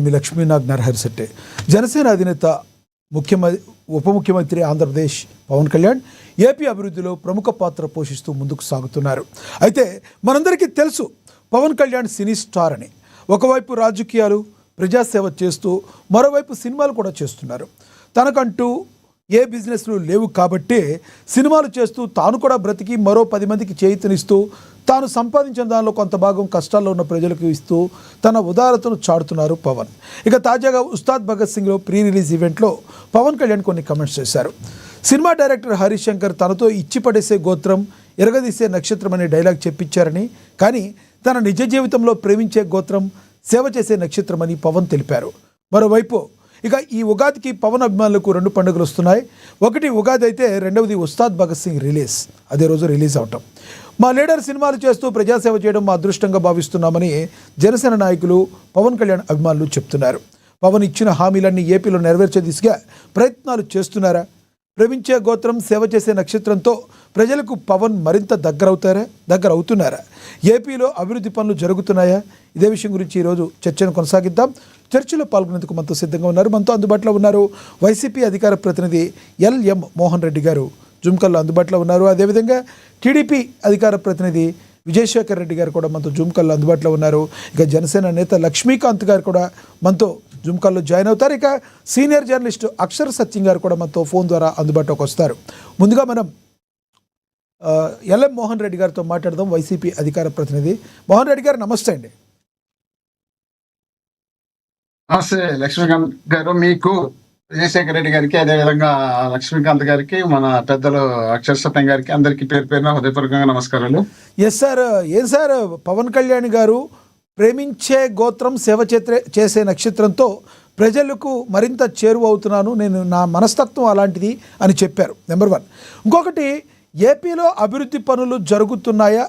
మీ లక్ష్మీనాథ్ నరహరిశెట్టి. జనసేన అధినేత ఉప ముఖ్యమంత్రి ఆంధ్రప్రదేశ్ పవన్ కళ్యాణ్ ఏపీ అభివృద్ధిలో ప్రముఖ పాత్ర పోషిస్తూ ముందుకు సాగుతున్నారు. అయితే మనందరికీ తెలుసు పవన్ కళ్యాణ్ సినీ స్టార్ అని. ఒకవైపు రాజకీయాలు ప్రజాసేవ చేస్తూ మరోవైపు సినిమాలు కూడా చేస్తున్నారు. తనకంటూ ఏ బిజినెస్లు లేవు కాబట్టి సినిమాలు చేస్తూ తాను కూడా బ్రతికి మరో 10 మందికి చేయూతనిస్తూ తాను సంపాదించిన దానిలో కొంత భాగం కష్టాల్లో ఉన్న ప్రజలకు ఇస్తూ తన ఉదారతను చాటుతున్నారు పవన్. ఇక తాజాగా ఉస్తాద్ భగత్ సింగ్లో ప్రీ రిలీజ్ ఈవెంట్లో పవన్ కళ్యాణ్ కొన్ని కమెంట్స్ చేశారు. సినిమా డైరెక్టర్ హరీష్ శంకర్ తనతో ఇచ్చి పడేసే గోత్రం ఎరగదీసే నక్షత్రం అనే డైలాగ్ చెప్పించారని, కానీ తన నిజ జీవితంలో ప్రేమించే గోత్రం సేవ చేసే నక్షత్రం అని పవన్ తెలిపారు. మరోవైపు ఇక ఈ ఉగాదికి పవన్ అభిమానులకు 2 పండుగలు వస్తున్నాయి. ఒకటి ఉగాది అయితే రెండవది ఉస్తాద్ భగత్ సింగ్ రిలీజ్, అదే రోజు రిలీజ్ అవటం. మా లీడర్ సినిమాలు చేస్తూ ప్రజాసేవ చేయడం మా అదృష్టంగా భావిస్తున్నామని జనసేన నాయకులు పవన్ కళ్యాణ్ అభిమానులు చెప్తున్నారు. పవన్ ఇచ్చిన హామీలన్నీ ఏపీలో నెరవేర్చే దిశగా ప్రయత్నాలు చేస్తున్నారా? ప్రేమించే గోత్రం సేవ చేసే నక్షత్రంతో ప్రజలకు పవన్ మరింత దగ్గర అవుతున్నారా? ఏపీలో అభివృద్ధి పనులు జరుగుతున్నాయా? ఇదే విషయం గురించి ఈరోజు చర్చను కొనసాగిద్దాం. చర్చలో పాల్గొనేందుకు మనతో సిద్ధంగా ఉన్నారు, మనతో అందుబాటులో ఉన్నారు వైసీపీ అధికార ప్రతినిధి ఎల్ఎం మోహన్ రెడ్డి గారు జూమ్ కాల్లో అందుబాటులో ఉన్నారు. అదేవిధంగా టీడీపీ అధికార ప్రతినిధి విజయశేఖర్ రెడ్డి గారు కూడా మనతో జూమ్ కాల్లో అందుబాటులో ఉన్నారు. ఇక జనసేన నేత లక్ష్మీకాంత్ గారు కూడా మనతో జూమ్ కాల్లో జాయిన్ అవుతారు. ఇక సీనియర్ జర్నలిస్టు అక్షర సత్యం గారు కూడా మనతో ఫోన్ ద్వారా అందుబాటులోకి వస్తారు. ముందుగా మనం ఎల్ఎం మోహన్ రెడ్డి గారితో మాట్లాడదాం. వైసీపీ అధికార ప్రతినిధి మోహన్ రెడ్డి గారు నమస్తే అండి. నమస్తే లక్ష్మీకాంత్ గారు, మీకు విజయశేఖర్ రెడ్డి గారికి, అదేవిధంగా లక్ష్మీకాంత్ గారికి, మన పెద్దలు అక్షర సత్యం గారికి, అందరికీ పేరు పేరున హృదయపూర్వకంగా నమస్కారాలు. ఎస్ సార్, ఏం సార్ పవన్ కళ్యాణ్ గారు ప్రేమించే గోత్రం సేవ చేసే నక్షత్రంతో ప్రజలకు మరింత చేరువ అవుతున్నాను, నేను నా మనస్తత్వం అలాంటిది అని చెప్పారు. నెంబర్ 1. ఇంకొకటి, ఏపీలో అభివృద్ధి పనులు జరుగుతున్నాయా?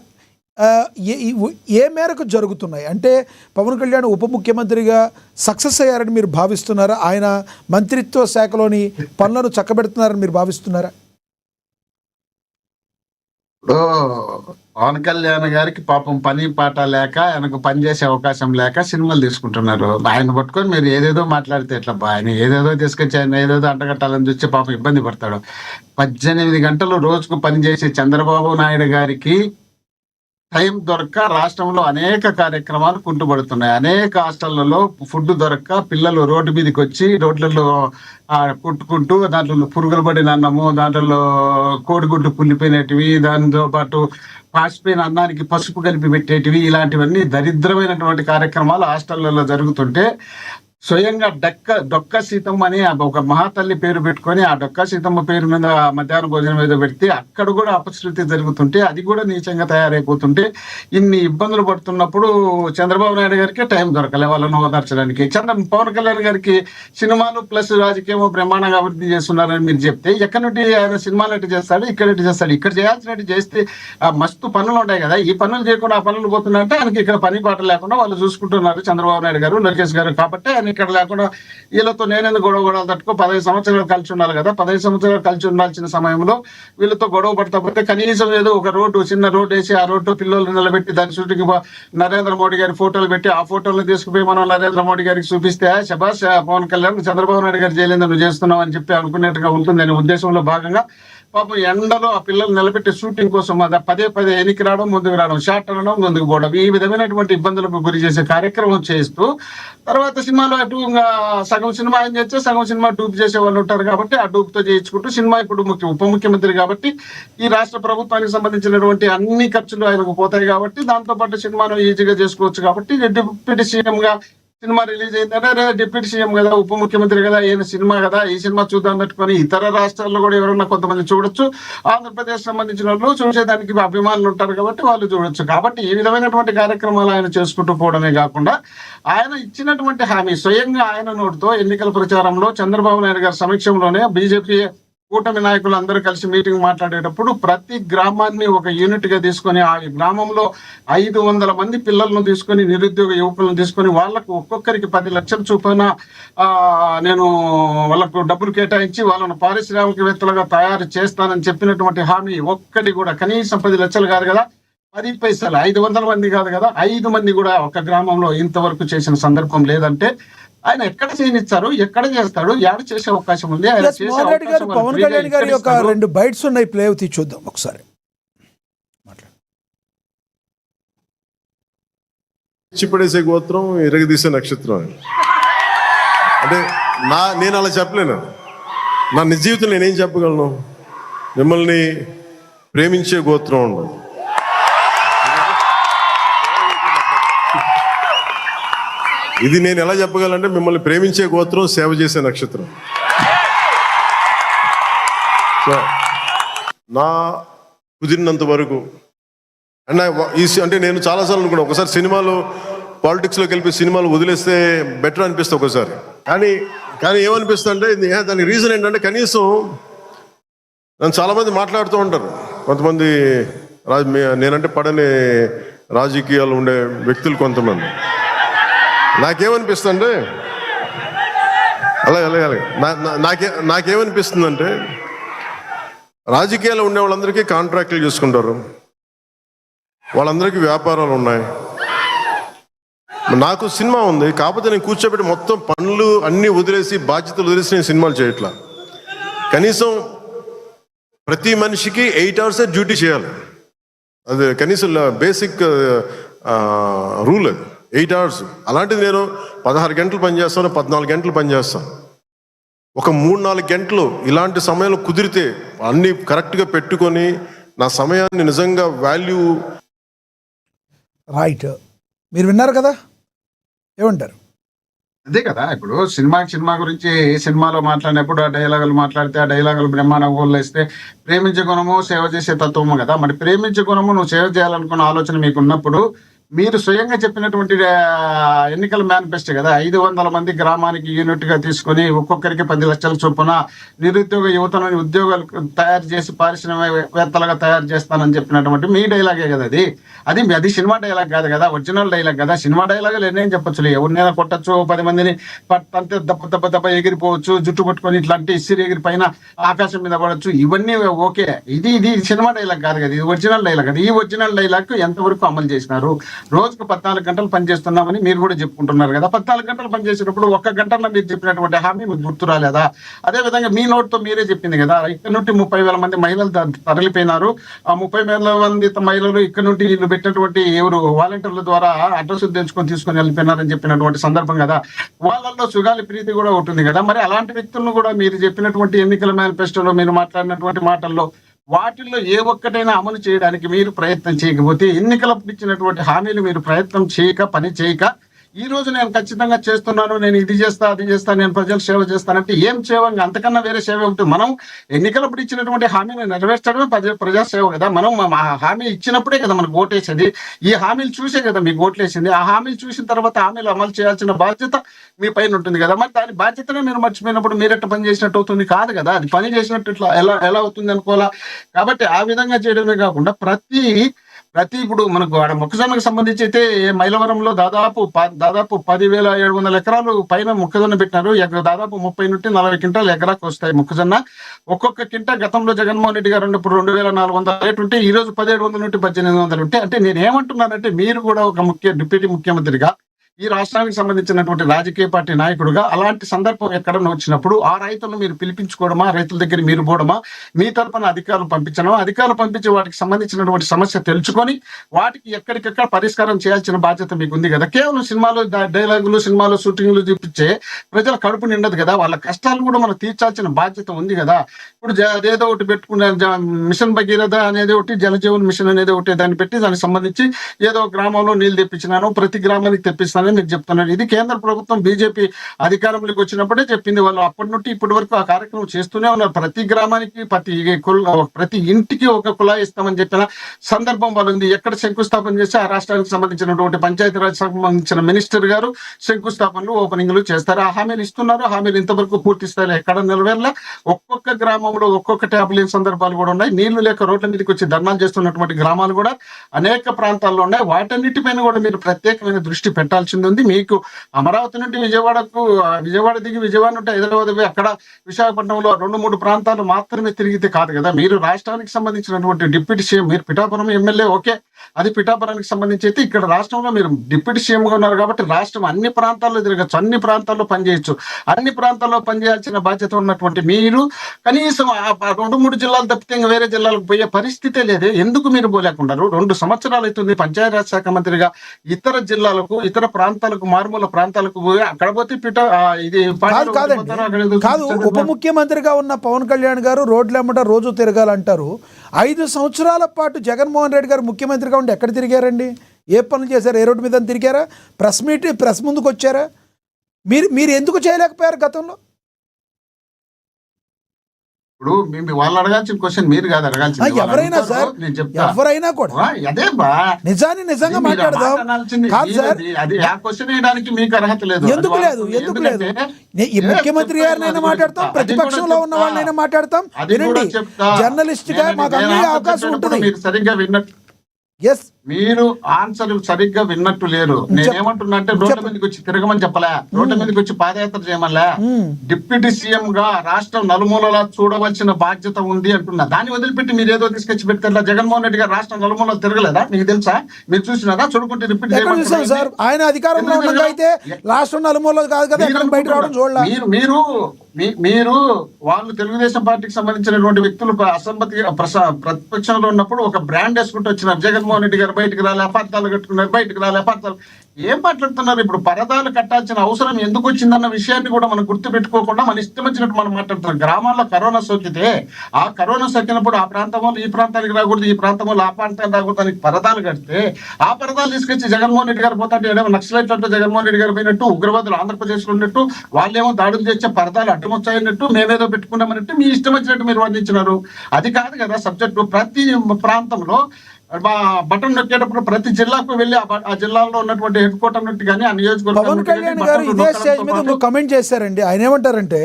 ఏ మేరకు జరుగుతున్నాయి? అంటే పవన్ కళ్యాణ్ ఉప ముఖ్యమంత్రిగా సక్సెస్ అయ్యారని మీరు భావిస్తున్నారా? ఆయన మంత్రిత్వ శాఖలోని పనులను చక్కబెడుతున్నారని మీరు భావిస్తున్నారా? ఇప్పుడు పవన్ కళ్యాణ్ గారికి పాపం పని పాట లేక, ఆయనకు పని చేసే అవకాశం లేక సినిమాలు తీసుకుంటున్నారు. ఆయన పట్టుకొని మీరు ఏదేదో మాట్లాడితే ఎట్లా? ఆయన ఏదేదో తీసుకొచ్చి ఆయన ఏదేదో అంటగట్టాలని చూస్తే పాపం ఇబ్బంది పడతాడు. 18 గంటలు రోజుకు పనిచేసే చంద్రబాబు నాయుడు గారికి టైం దొరక్క రాష్ట్రంలో అనేక కార్యక్రమాలు కుంటుపడుతున్నాయి. అనేక హాస్టళ్లలో ఫుడ్ దొరక్క పిల్లలు రోడ్డు మీదకి వచ్చి రోడ్లలో కుట్టుకుంటూ దాంట్లో పురుగులు పడిన అన్నము, దాంట్లో కోడిగుడ్డు కుళ్ళిపోయినటివి, దానితో పాటు పాసిపోయిన అన్నానికి పసుపు కలిపి పెట్టేటివి, ఇలాంటివన్నీ దరిద్రమైనటువంటి కార్యక్రమాలు హాస్టళ్లలో జరుగుతుంటే స్వయంగా డొక్క సీతమ్మ అని ఒక మహాతల్లి పేరు పెట్టుకొని ఆ డొక్క సీతమ్మ పేరు మీద మధ్యాహ్న భోజనం మీద పెడితే అక్కడ కూడా అపశృతి జరుగుతుంటే, అది కూడా నీచంగా తయారైపోతుంటే, ఇన్ని ఇబ్బందులు పడుతున్నప్పుడు చంద్రబాబు నాయుడు గారికి టైం దొరకలే వాళ్ళను ఓదార్చడానికి. పవన్ కళ్యాణ్ గారికి సినిమాలు ప్లస్ రాజకీయం బ్రహ్మాండంగా అభివృద్ధి చేస్తున్నారని మీరు చెప్తే, ఎక్కడి నుండి ఆయన సినిమాలు ఎట్టు చేస్తాడు, ఇక్కడ ఎట్టు చేస్తాడు? ఇక్కడ చేయాల్సినట్టు చేస్తే మస్తు పనులు ఉంటాయి కదా, ఈ పనులు చేయకుండా ఆ పనులు పోతున్నాయంటే ఆయనకి ఇక్కడ పని పాట లేకుండా వాళ్ళు చూసుకుంటున్నారు చంద్రబాబు నాయుడు గారు, లోకేష్ గారు. కాబట్టి ఆయన ఇక్కడ లేకుండా వీళ్ళతో నేనెందుకు గొడవలు తట్టుకో 15 సంవత్సరాలు కలిసి ఉండాలి కదా, 15 సంవత్సరాలు కలిసి ఉండాల్సిన సమయంలో వీళ్ళతో గొడవ పడతా పోతే కనీసం ఏదో ఒక చిన్న రోడ్డు వేసి ఆ రోడ్డు పిల్లలు నిలబెట్టి దాని చుట్టూ నరేంద్ర మోడీ గారి ఫోటోలు పెట్టి ఆ ఫోటోలను తీసుకుపోయి మనం నరేంద్ర మోడీ గారికి చూపిస్తే శభాష్ పవన్ కళ్యాణ్ చంద్రబాబు నాయుడు గారు చేయలేదు నువ్వు చేస్తున్నావు అని చెప్పి అనుకునేట్టుగా ఉంటుందనే ఉద్దేశంలో భాగంగా పాపం ఎండలో ఆ పిల్లలు నిలబెట్టి షూటింగ్ కోసం పదే ఎనికి రావడం, ముందుకు రావడం, షార్ట్ అనడం, ముందుకు పోవడం, ఈ విధమైనటువంటి ఇబ్బందులకు గురి చేసే కార్యక్రమం చేస్తూ తర్వాత సినిమాలో అటు సగం సినిమా ఆయన చేస్తే సగం సినిమా డూప్ చేసే వాళ్ళు ఉంటారు. కాబట్టి ఆ డూప్ తో చేయించుకుంటూ సినిమా ఇప్పుడు ఉప ముఖ్యమంత్రి కాబట్టి ఈ రాష్ట్ర ప్రభుత్వానికి సంబంధించినటువంటి అన్ని ఖర్చులు ఆయనకు పోతాయి. కాబట్టి దాంతో పాటు సినిమాను ఈజీగా చేసుకోవచ్చు. కాబట్టి డిప్యూటీ సీఎం గా సినిమా రిలీజ్ అయిందంటే డిప్యూటీ సీఎం కదా, ఉప ముఖ్యమంత్రి కదా, ఈయన సినిమా కదా, ఈ సినిమా చూద్దాం పెట్టుకొని ఇతర రాష్ట్రాల్లో కూడా ఎవరన్నా కొంతమంది చూడొచ్చు. ఆంధ్రప్రదేశ్ సంబంధించిన వాళ్ళు చూసేదానికి అభిమానులు ఉంటారు కాబట్టి వాళ్ళు చూడొచ్చు. కాబట్టి ఈ విధమైనటువంటి కార్యక్రమాలు ఆయన చేసుకుంటూ పోవడమే కాకుండా ఆయన ఇచ్చినటువంటి హామీ స్వయంగా ఆయన నోటితో ఎన్నికల ప్రచారంలో చంద్రబాబు నాయుడు గారి సమక్షంలోనే బీజేపీ కూటమి నాయకులు అందరూ కలిసి మీటింగ్ మాట్లాడేటప్పుడు ప్రతి గ్రామాన్ని ఒక యూనిట్ గా తీసుకొని ఆ గ్రామంలో 500 మంది పిల్లలను తీసుకొని, నిరుద్యోగ యువకులను తీసుకొని వాళ్ళకు ఒక్కొక్కరికి 10 లక్షల చొప్పున నేను వాళ్ళకు డబ్బులు కేటాయించి వాళ్ళను పారిశ్రామికవేత్తలుగా తయారు చేస్తానని చెప్పినటువంటి హామీ ఒక్కటి కూడా కనీసం 10 లక్షలు కాదు కదా, 10 పైసలు, 500 మంది కాదు కదా, 5 మంది కూడా ఒక గ్రామంలో ఇంతవరకు చేసిన సందర్భం లేదంటే ఆయన ఎక్కడ చేయనిచ్చారు, ఎక్కడ చేస్తాడు, ఎక్కడ చేసే అవకాశం ఉంది, ఆయన Yes, చేసే మోహన్ రెడ్డి గారు, అవకాశం వాళ్ళు పవన్ ఫ్రీగా కళ్యాణ్ గారి ఎక్కడ యొక్క ఇస్తారు? 2 బైట్స్ ఉన్నాయి, ప్లే అవుతాయి, చూద్దాం ఒకసారి. చిప్పడేసే గోత్రం, ఇరగదీసే నక్షత్రం. అంటే నేను అలా చెప్పలేను. నా నిజ జీవితంలో నేనేం చెప్పగలను? మిమ్మల్ని ప్రేమించే గోత్రం ఉండదు. ఇది నేను ఎలా చెప్పగలంటే మిమ్మల్ని ప్రేమించే గోత్రం, సేవ చేసే నక్షత్రం. సో నా కుదిరినంత వరకు అంటే నేను చాలాసార్లు అనుకున్నాను, ఒకసారి సినిమాలో పాలిటిక్స్లోకి వెళ్ళి సినిమాలు వదిలేస్తే బెటర్ అనిపిస్తుంది ఒకసారి. కానీ ఏమనిపిస్తుంది అంటే దానికి రీజన్ ఏంటంటే, కనీసం నన్ను చాలామంది మాట్లాడుతూ ఉంటారు, కొంతమంది నేనంటే పడని రాజకీయాలు ఉండే వ్యక్తులు కొంతమంది. నాకేమనిపిస్తుందంటే అలాగే నాకేమనిపిస్తుందంటే, రాజకీయాలు ఉండే వాళ్ళందరికీ కాంట్రాక్టులు చేసుకుంటారు, వాళ్ళందరికీ వ్యాపారాలు ఉన్నాయి. నాకు సినిమా ఉంది, కాకపోతే నేను కూర్చోబెట్టి మొత్తం పనులు అన్నీ వదిలేసి, బాధ్యతలు వదిలేసి నేను సినిమాలు చేయట్లా. కనీసం ప్రతి మనిషికి 8 hours డ్యూటీ చేయాలి. అది కనీసం బేసిక్ రూల్, అది 8 hours. అలాంటిది నేను 16 గంటలు పనిచేస్తాను, 14 గంటలు పనిచేస్తాను. ఒక 3-4 గంటలు ఇలాంటి సమయంలో కుదిరితే అన్నీ కరెక్ట్గా పెట్టుకొని నా సమయాన్ని నిజంగా వాల్యూ. రైట్, మీరు విన్నారు కదా, ఏమంటారు? అదే కదా, ఇప్పుడు సినిమా గురించి ఏ సినిమాలో మాట్లాడినప్పుడు ఆ డైలాగులు మాట్లాడితే ఆ డైలాగులు బ్రహ్మాండ ఊళ్ళో ఇస్తే ప్రేమించే గుణము సేవ చేసే తత్వము కదా. మరి ప్రేమించే గుణము, నువ్వు సేవ చేయాలనుకున్న ఆలోచన మీకు ఉన్నప్పుడు మీరు స్వయంగా చెప్పినటువంటి ఎన్నికల మేనిఫెస్టో కదా, 500 మంది గ్రామానికి యూనిట్ గా తీసుకొని ఒక్కొక్కరికి 10 లక్షల చొప్పున నిరుద్యోగ యువతను ఉద్యోగాలు తయారు చేసి పారిశ్రామికవేత్తలుగా తయారు చేస్తానని చెప్పినటువంటి మీ డైలాగే కదా అది సినిమా డైలాగ్ కాదు కదా, ఒరిజినల్ డైలాగ్ కదా. సినిమా డైలాగులు ఎన్నేం చెప్పొచ్చులే, ఎవరినైనా కొట్టచ్చు, 10 మందిని పట్టంతే దెబ్బ ఎగిరిపోవచ్చు, జుట్టు పట్టుకొని ఇట్లాంటి ఇసిరి ఎగిరి పైన ఆకాశం మీద పడవచ్చు, ఇవన్నీ ఓకే. ఇది సినిమా డైలాగ్ కాదు కదా, ఇది ఒరిజినల్ డైలాగ్. అది ఈ ఒరిజినల్ డైలాగ్ ఎంతవరకు అమలు చేసినారు? రోజుకు 14 గంటలు పనిచేస్తున్నామని మీరు కూడా చెప్పుకుంటున్నారు కదా. 14 గంటలు పనిచేసేటప్పుడు 1 గంటలో మీరు చెప్పినటువంటి హామీ మీకు గుర్తు రాలేదా? అదే విధంగా మీ నోట్తో మీరే చెప్పింది కదా, ఇక్కడ నుండి 30,000 మంది మహిళలు తరలిపోయినారు. ఆ 30,000 మంది మహిళలు ఇక్కడ నుండి వీళ్ళు పెట్టినటువంటి ఎవరు వాలంటీర్ల ద్వారా అడ్రస్ తీసుకొని వెళ్ళిపోయినారని చెప్పినటువంటి సందర్భం కదా. వాళ్ళల్లో సుగాలి ప్రీతి కూడా ఉంటుంది కదా. మరి అలాంటి వ్యక్తులను కూడా మీరు చెప్పినటువంటి ఎన్నికల మేనిఫెస్టోలో మీరు మాట్లాడినటువంటి మాటల్లో వాటిల్లో ఏ ఒక్కటైనా అమలు చేయడానికి మీరు ప్రయత్నం చేయకపోతే, ఎన్నికలకు ఇచ్చినటువంటి హామీలు మీరు ప్రయత్నం చేయక, పని చేయక, ఈ రోజు నేను ఖచ్చితంగా చేస్తున్నాను, నేను ఇది చేస్తా, అది చేస్తా, నేను ప్రజలకు సేవ చేస్తానంటే ఏం సేవ? అంతకన్నా వేరే సేవ ఉంటుంది. మనం ఎన్నికలప్పుడు ఇచ్చినటువంటి హామీని నెరవేర్చడమే ప్రజాసేవ కదా. మనం హామీ ఇచ్చినప్పుడే కదా మనకు ఓటేసేది. ఈ హామీలు చూసే కదా మీకు ఓట్లేసింది. ఆ హామీలు చూసిన తర్వాత హామీలు అమలు చేయాల్సిన బాధ్యత మీ పైన ఉంటుంది కదా. మరి దాని బాధ్యతనే మీరు మర్చిపోయినప్పుడు మీరెట్ట పని చేసినట్టు అవుతుంది? కాదు కదా, అది పని చేసినట్టు ఇట్లా ఎలా అవుతుంది అనుకోవాలా. కాబట్టి ఆ విధంగా చేయడమే కాకుండా ప్రతి ఇప్పుడు మనకు ఆడ మొక్కజొన్నకు సంబంధించి అయితే మైలవరంలో దాదాపు 10,700 ఎకరాలు పైన మొక్కజొన్న పెట్టినారు. దాదాపు 30 నుండి 40 క్వింటాలు ఎకరాకు వస్తాయి మొక్కజొన్న. ఒక్కొక్క కింటా గతంలో జగన్మోహన్ రెడ్డి గారు ఉన్నప్పుడు 2,400 రేటు ఉంటే ఈ రోజు 1,700 నుండి 1,800 ఉంటే, అంటే నేను ఏమంటున్నానంటే, మీరు కూడా ఒక డిప్యూటీ ముఖ్యమంత్రిగా, ఈ రాష్ట్రానికి సంబంధించినటువంటి రాజకీయ పార్టీ నాయకుడుగా అలాంటి సందర్భం ఎక్కడన్నా వచ్చినప్పుడు ఆ రైతులను మీరు పిలిపించుకోవడమా, రైతుల దగ్గర మీరు పోవడమా, మీ తరపున అధికారులు పంపించడమా, అధికారులు పంపించి వాటికి సంబంధించినటువంటి సమస్య తెలుసుకొని వాటికి ఎక్కడికెక్కడ పరిష్కారం చేయాల్సిన బాధ్యత మీకు ఉంది కదా. కేవలం సినిమాలో డైలాగులు, సినిమాలో షూటింగ్లు చూపించే ప్రజల కడుపు నిండదు కదా. వాళ్ళ కష్టాలు కూడా మనం తీర్చాల్సిన బాధ్యత ఉంది కదా. ఇప్పుడు ఏదో ఒకటి పెట్టుకునే మిషన్ భగీరథ అనేది ఒకటి, జలజీవన్ మిషన్ అనేది ఒకటి, దాన్ని పెట్టి దానికి సంబంధించి ఏదో గ్రామంలో నీళ్లు తెప్పించినాను, ప్రతి గ్రామానికి తెప్పిస్తాను మీరు చెప్తున్నారు. ఇది కేంద్ర ప్రభుత్వం బీజేపీ అధికారంలోకి వచ్చినప్పుడే చెప్పింది. వాళ్ళు అప్పటి నుండి ఇప్పటి వరకు ఆ కార్యక్రమం చేస్తూనే ఉన్నారు. ప్రతి గ్రామానికి ప్రతి ఇంటికి ఒక కుళాయి ఇస్తామని చెప్పిన సందర్భం వాళ్ళు ఉంది. ఎక్కడ శంకుస్థాపన చేసి ఆ రాష్ట్రానికి సంబంధించినటువంటి పంచాయతీరాజ్ సంబంధించిన మినిస్టర్ గారు శంకుస్థాపనలు, ఓపెనింగ్లు చేస్తారు. ఆ హామీలు ఇస్తున్నారు. హామీలు ఇంతవరకు పూర్తి స్థాయిలో ఎక్కడ నెరవేరలా. ఒక్కొక్క గ్రామంలో ఒక్కొక్క ట్యాప్ లేని సందర్భాలు కూడా ఉన్నాయి. నీళ్లు లేక రోడ్ల మీదకి వచ్చి ధర్నాలు చేస్తున్నటువంటి గ్రామాలు కూడా అనేక ప్రాంతాల్లో ఉన్నాయి. వాటన్నిటిపైన కూడా మీరు ప్రత్యేకమైన దృష్టి పెట్టాల్సి చేయాల్సింది ఉంది. మీకు అమరావతి నుండి విజయవాడ దిగి విజయవాడ నుండి హైదరాబాద్ పోయి అక్కడ విశాఖపట్నంలో 2-3 ప్రాంతాలు మాత్రమే తిరిగితే కాదు కదా. మీరు రాష్ట్రానికి సంబంధించినటువంటి డిప్యూటీ సీఎం, మీరు పిఠాపురం ఎమ్మెల్యే, ఓకే, అది పిఠాపురానికి సంబంధించి అయితే ఇక్కడ రాష్ట్రంలో మీరు డిప్యూటీ సీఎం గా ఉన్నారు కాబట్టి రాష్ట్రం అన్ని ప్రాంతాల్లో తిరగచ్చు, అన్ని ప్రాంతాల్లో పనిచేయచ్చు. అన్ని ప్రాంతాల్లో పనిచేయాల్సిన బాధ్యత ఉన్నటువంటి మీరు కనీసం 2-3 జిల్లాలు తప్పితే ఇంకా వేరే జిల్లాలకు పోయే పరిస్థితే లేదే. ఎందుకు మీరు పోలేకున్నారు? 2 సంవత్సరాలు అవుతుంది పంచాయతీరాజ్ శాఖ మంత్రిగా ఇతర జిల్లాలకు, ఇతర ప్రాంతాలకు, మారుమూల ప్రాంతాలకు పోయి అక్కడ పోతే ఇది కాదు. ఉప ముఖ్యమంత్రిగా ఉన్న పవన్ కళ్యాణ్ గారు రోడ్లెమ్మట రోజు తిరగాలంటారు. 5 సంవత్సరాల పాటు జగన్మోహన్ రెడ్డి గారు ముఖ్యమంత్రిగా ఉండి ఎక్కడ తిరిగారండి? ఏ పనులు చేశారు? ఏ రోడ్డు మీద తిరిగారా? ప్రెస్ ముందుకు వచ్చారా? మీరు ఎందుకు చేయలేకపోయారు గతంలో? ఇప్పుడు వాళ్ళు అడగాల్సిన క్వశ్చన్ మీరు కాదు అడగాల్సింది. ఎవరైనా సార్, ఎవరైనా కూడా అదే బా నిజంగా మాట్లాడదాం. కాదు సార్, అది ఆ క్వశ్చన్ వేయడానికి మీకు అర్హత లేదు. ఎందుకు లేదు? ఈ ముఖ్యమంత్రి గారినైనా మాట్లాడతాం, ప్రతిపక్షంలో ఉన్న వాళ్ళనైనా మాట్లాడతాం. వినండి, జర్నలిస్ట్ గా మాకు అన్ని అవకాశం ఉంటుంది. మీరు సరిగ్గా విన్నట్టు మీరు ఆన్సర్ సరిగ్గా విన్నట్టు లేరు. నేనేమంటున్నా అంటే రోడ్ల మీదకి వచ్చి తిరగమని చెప్పలే, రోడ్ల మీదకి వచ్చి పాదయాత్ర చేయమలే. డిప్యూటీ సీఎం గా రాష్ట్రం నలుమూలలా చూడవలసిన బాధ్యత ఉంది అంటున్నా. దాన్ని వదిలిపెట్టి మీరు ఏదో తీసుకొచ్చి పెడతారు. జగన్మోహన్ రెడ్డి గారు రాష్ట్రం నలుమూలలు తిరగలేదా? మీకు తెలుసా? మీరు చూసినారా? చూడుకుంటే డిప్యూటీ సార్ ఆయన అధికారంలో అయితే రాష్ట్రం నలుమూలలు కాదు కదా, బయట రావడం చూడాలి. మీరు వాళ్ళు తెలుగుదేశం పార్టీకి సంబంధించినటువంటి వ్యక్తులు ప్రతిపక్షంలో ఉన్నప్పుడు ఒక బ్రాండ్ వేసుకుంటూ వచ్చినారు. జగన్మోహన్ రెడ్డి గారు బయటకు రాలే, అపార్థాలు కట్టుకున్నారు, బయటకు రాలే, అపార్థాలు. ఏం మాట్లాడుతున్నారు? ఇప్పుడు పరదాలు కట్టాల్సిన అవసరం ఎందుకు వచ్చిందన్న విషయాన్ని కూడా మనం గుర్తు పెట్టుకోకుండా మన ఇష్టం వచ్చినట్టు మనం మాట్లాడుతున్నాం. గ్రామాల్లో కరోనా సోకితే ఆ కరోనా సోకినప్పుడు ఆ ప్రాంతం వాళ్ళు ఈ ప్రాంతానికి రాకూడదు, ఈ ప్రాంతం వాళ్ళు ఆ ప్రాంతానికి రాకూడదు అని పరదాలు కడితే ఆ పరదాలు తీసుకొచ్చి జగన్మోహన్ రెడ్డి గారు పోతాంటే ఏమో నక్సలైట్లతో జగన్మోహన్ రెడ్డి గారు పోయినట్టు, ఉగ్రవాదులు ఆంధ్రప్రదేశ్ లో ఉన్నట్టు, వాళ్ళేమో దాడులు చేసే పరదాలు అడ్డమొచ్చాయన్నట్టు, మేమేదో పెట్టుకున్నామన్నట్టు మీ ఇష్టం వచ్చినట్టు మీరు వర్ణించినారు. అది కాదు కదా సబ్జెక్టు. ప్రతి ప్రాంతంలో బటన్ నొక్కేటప్పుడు ప్రతి జిల్లాకు వెళ్ళి ఆ జిల్లాలో ఉన్నటువంటి హెడ్ క్వార్టర్ నుండి కానీ ఆ నియోజకవర్గం. పవన్ కళ్యాణ్ గారు ఇదే స్టేజ్ మీద కమెంట్ చేశారండి. ఆయన ఏమంటారంటే,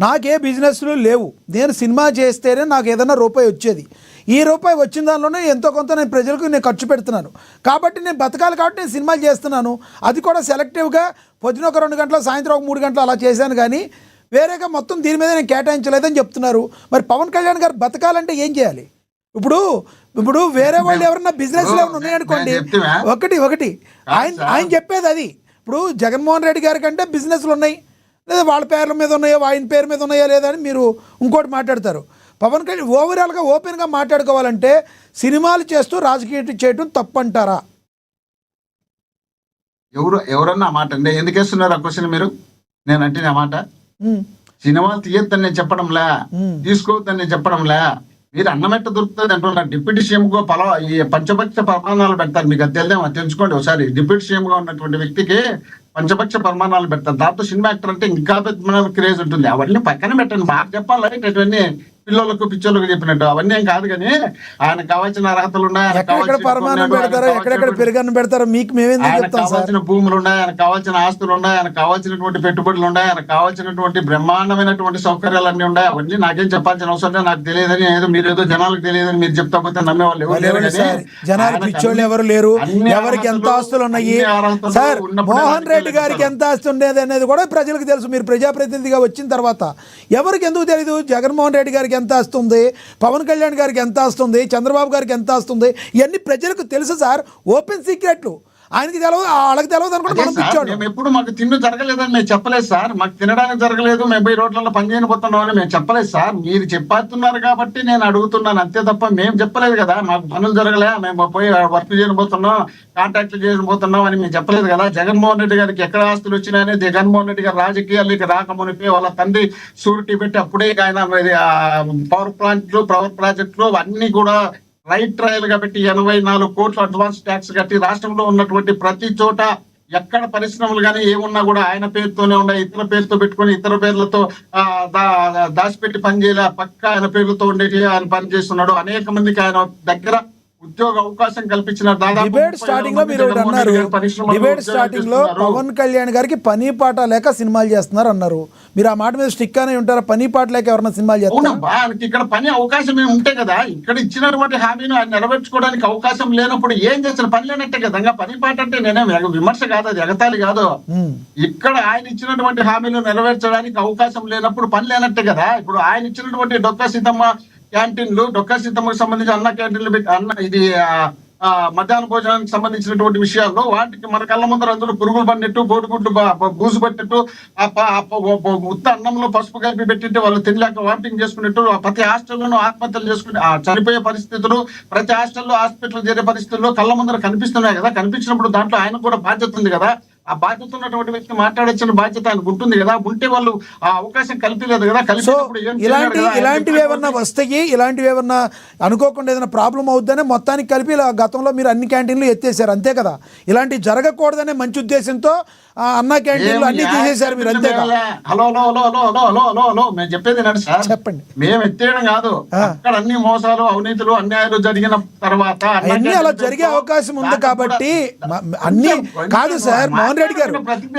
నాకే బిజినెస్లు లేవు, నేను సినిమా చేస్తేనే నాకు ఏదైనా రూపాయి వచ్చేది, ఈ రూపాయి వచ్చిన దానిలోనే ఎంతో కొంత నేను ప్రజలకు నేను ఖర్చు పెడుతున్నాను, కాబట్టి నేను బతకాలి కాబట్టి నేను సినిమాలు చేస్తున్నాను. అది కూడా సెలెక్టివ్గా పొద్దున ఒక 2 గంటలు, సాయంత్రం ఒక 3 గంటలు అలా చేశాను, కానీ వేరేగా మొత్తం దీని మీద నేను కేటాయించలేదని చెప్తున్నారు. మరి పవన్ కళ్యాణ్ గారు బతకాలంటే ఏం చేయాలి? ఇప్పుడు వేరే వాళ్ళు ఎవరన్నా బిజినెస్ లో ఉన్నాయనుకోండి, ఒకటి ఆయన చెప్పేది అది. ఇప్పుడు జగన్మోహన్ రెడ్డి గారి కంటే బిజినెస్లు ఉన్నాయి, లేదా వాళ్ళ పేర్ల మీద ఉన్నాయో ఆయన పేరు మీద ఉన్నాయా లేదా అని మీరు ఇంకోటి మాట్లాడతారు. పవన్ కళ్యాణ్ ఓవరాల్గా ఓపెన్గా మాట్లాడుకోవాలంటే సినిమాలు చేస్తూ రాజకీయం చేయటం తప్పంటారా? ఎవరన్నా మాట అండి, ఎందుకు వేస్తున్నారు ఆ క్వశ్చన్ మీరు? నేనంటే ఆ మాట సినిమాలు తీయొద్దని నేను చెప్పడంలే, తీసుకోవద్దని నేను చెప్పడంలే. మీరు అన్నమెట్ట దొరుకుతుంది అంటున్నారు. డిప్యూటీ సీఎం గా ఈ పంచపక్ష ప్రమాణాలు పెడతారు. మీకు అది తెలియదేమో, తెలుసుకోండి ఒకసారి. డిప్యూటీ సీఎం గా ఉన్నటువంటి వ్యక్తికి పంచపక్ష ప్రమాణాలు పెడతారు. దాంతో సినిమా యాక్టర్ అంటే ఇంకా పెద్ద క్రేజ్ ఉంటుంది. అవన్నీ పక్కన పెట్టండి. మాకు చెప్పాలి ఇవన్నీ పిల్లలకు పిచ్చోళ్ళకు చెప్పినట్టు అవన్నీ ఏం కాదు. కానీ ఆయనకు కావాల్సిన అర్హతలు ఉన్నాయి, ఎక్కడెక్కడ మీకు కావాల్సిన భూములు ఉన్నాయి, ఆయనకు కావాల్సిన ఆస్తులు ఉన్నాయి, ఆయనకు కావాల్సినటువంటి పెట్టుబడులు ఉన్నాయి, ఆయనకు కావాల్సినటువంటి బ్రహ్మాండమైనటువంటి సౌకర్యాలన్నీ ఉన్నాయి. అవన్నీ నాకేం చెప్పాల్సిన అవసరం లేదు. నాకు తెలియదని ఏదో మీరు ఏదో జనాలకు తెలియదని మీరు చెప్తా పోతే నమ్మే వాళ్ళు ఎవరు లేరు. జనాలు పిచ్చోళ్ళు ఎవరు లేరు. ఎవరికి ఎంత ఆస్తులు ఉన్నాయి సార్, మోహన్ రెడ్డి గారికి ఎంత ఆస్తి ఉండేది అనేది కూడా ప్రజలకు తెలుసు. మీరు ప్రజాప్రతినిధిగా వచ్చిన తర్వాత ఎవరికి ఎందుకు తెలియదు? జగన్మోహన్ రెడ్డి గారికి ఎంత వస్తుంది, పవన్ కళ్యాణ్ గారికి ఎంత వస్తుంది, చంద్రబాబు గారికి ఎంత వస్తుంది, ఇవన్నీ ప్రజలకు తెలుసు సార్. ఓపెన్ సీక్రెట్లు. ఆయనకి తెలియదు, వాళ్ళకి తెలియదు అనుకుంటే మనం పిచ్చోడు. మేము ఎప్పుడు మాకు తిండి జరగలేదని మేము చెప్పలేదు సార్. మాకు తినడానికి జరగలేదు, మేము 1000 రోడ్లలో పని చేయబోతున్నాం అని మేము చెప్పలేదు సార్. మీరు చెప్పేస్తున్నారు కాబట్టి నేను అడుగుతున్నాను అంతే తప్ప మేము చెప్పలేదు కదా. మాకు పనులు జరగలే, మేము పోయి వర్క్ చేయబోతున్నాం, కాంట్రాక్ట్లు చేయబోతున్నాం అని మేము చెప్పలేదు కదా. జగన్మోహన్ రెడ్డి గారికి ఎక్కడ ఆస్తులు వచ్చినాయని జగన్మోహన్ రెడ్డి గారు రాజకీయాలకి రాకమునిపి వాళ్ళ తండ్రి షూరిటీ పెట్టి అప్పుడే ఆయన పవర్ ప్లాంట్లు, పవర్ ప్రాజెక్టులు అన్ని కూడా రైట్ ట్రయల్ గా పెట్టి 84 కోట్లు అడ్వాన్స్ ట్యాక్స్ కట్టి రాష్ట్రంలో ఉన్నటువంటి ప్రతి చోట ఎక్కడ పరిశ్రమలు కానీ ఏమున్నా కూడా ఆయన పేరుతోనే ఉన్నాయి. ఇతర పేరుతో పెట్టుకుని ఇతర పేర్లతో దాచిపెట్టి పనిచేయాలి, పక్క ఆయన పేర్లతో ఉండేటి ఆయన పని చేస్తున్నాడు. అనేక మందికి ఆయన దగ్గర ఉద్యోగ అవకాశం కల్పించినారు. దాదాపు డిబేట్ 30,000 స్టార్టింగ్ లో మంది మీరు ఒకటి జగన్మోహన్ అన్నారు, రెడ్డి గారి పరిశ్రమల్లో డిబేట్ ఉద్యోగాలు స్టార్టింగ్ లో ఇస్తున్నారు. పవన్ కళ్యాణ్ గారికి పని పాట లేక సినిమాలు చేస్తున్నారు అన్నారు. మీరు ఆ మాట మీద స్టిక్ అనే ఉంటారా? పని పాట లేక ఎవరన్నా సినిమాలు చేస్తారా? అవునబ్బా, ఆయనకి ఇక్కడ పని అవకాశం ఏమి ఉంటే కదా, ఇక్కడ ఇచ్చినటువంటి హామీని ఆయన నెరవేర్చుకోవడానికి అవకాశం లేనప్పుడు ఏం చేసిన పని లేనట్టే కదా. ఇంకా పని పాట అంటే నేనేం విమర్శ కాదు, అది ఎగతాళి కాదు. ఇక్కడ ఆయన ఇచ్చినటువంటి హామీలు నెరవేర్చడానికి అవకాశం లేనప్పుడు పని లేనట్టే కదా. ఇప్పుడు ఆయన ఇచ్చినటువంటి డొక్కా సీతమ్మ క్యాంటీన్లు, డొక్కా సీతమ్మకు సంబంధించి అన్న క్యాంటీన్లు పెట్టి ఇది మధ్యాహ్న భోజనానికి సంబంధించినటువంటి విషయాల్లో వాటికి మన కళ్ళ ముందర అందరూ పురుగులు పడినట్టు, బోటుగుడ్లు బూజు పట్టినట్టు, ఉత్త అన్నంలో పసుపు కలిపి పెట్టింటే వాళ్ళు తినలేక వామిటింగ్ చేసుకున్నట్టు, ప్రతి హాస్టల్లోనూ ఆత్మహత్యలు చేసుకుని చనిపోయే పరిస్థితులు, ప్రతి హాస్టల్లో హాస్పిటల్ చేరే పరిస్థితుల్లో కళ్ళ ముందర కనిపిస్తున్నాయి కదా. కనిపించినప్పుడు దాంట్లో ఆయన కూడా బాధ్యత ఉంది కదా. ఆ బాధ్యత ఉన్నటువంటి వ్యక్తి మాట్లాడొచ్చిన బాధ్యత ఆయనకు ఉంటుంది కదా. ఉంటే వాళ్ళు ఆ అవకాశం కల్పించలేదు కదా. కలిపినప్పుడు ఏం చేయలేరు కదా. ఇలాంటివి ఏమన్నా వస్తాయి, ఇలాంటివి ఏమన్నా అనుకోకుండా ఏదైనా ప్రాబ్లం అవుద్దనే మొత్తానికి కలిపి ఇలా గతంలో మీరు అన్ని క్యాంటీన్లు ఎత్తేసారు అంతే కదా. ఇలాంటివి జరగకూడదనే మంచి ఉద్దేశంతో అన్న క్యాంటీన్లు అన్ని తీసేశారు మీరు అంతే కదా. Hello hello hello hello hello hello hello hello మేము చెప్పేది నడు సార్, చెప్పండి. మేము ఎత్తేయడం కాదు, అక్కడ అన్ని మోసాలు, అవినీతులు, అన్యాయాలు జరిగిన తర్వాత అన్ని అలా జరిగే అవకాశం ఉంది కాబట్టి అన్ని కాదు సార్ మోహన్ రెడ్డి గారు,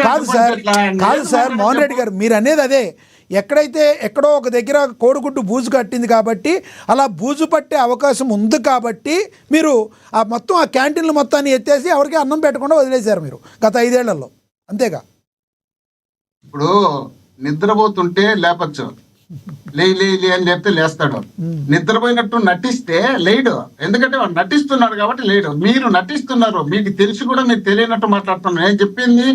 కాదు సార్ మోహన్ రెడ్డి గారు, మీరు అనేది అదే. ఎక్కడో ఒక దగ్గర కోడిగుడ్డు బూజు కట్టింది కాబట్టి, అలా బూజు పట్టే అవకాశం ఉంది కాబట్టి మీరు మొత్తం ఆ క్యాంటీన్లు మొత్తాన్ని ఎత్తేసి ఎవరికి అన్నం పెట్టకుండా వదిలేశారు మీరు గత 5 ఏళ్లలో అంతేగా. ఇప్పుడు నిద్రపోతుంటే లేపచ్చు, లే అని చెప్తే లేస్తాడు. నిద్రపోయినట్టు నటిస్తే లేడు, ఎందుకంటే వాడు నటిస్తున్నాడు కాబట్టి లేడు. మీరు నటిస్తున్నారు, మీకు తెలిసి కూడా మీరు తెలియనట్టు మాట్లాడుతున్నారు. నేను చెప్పింది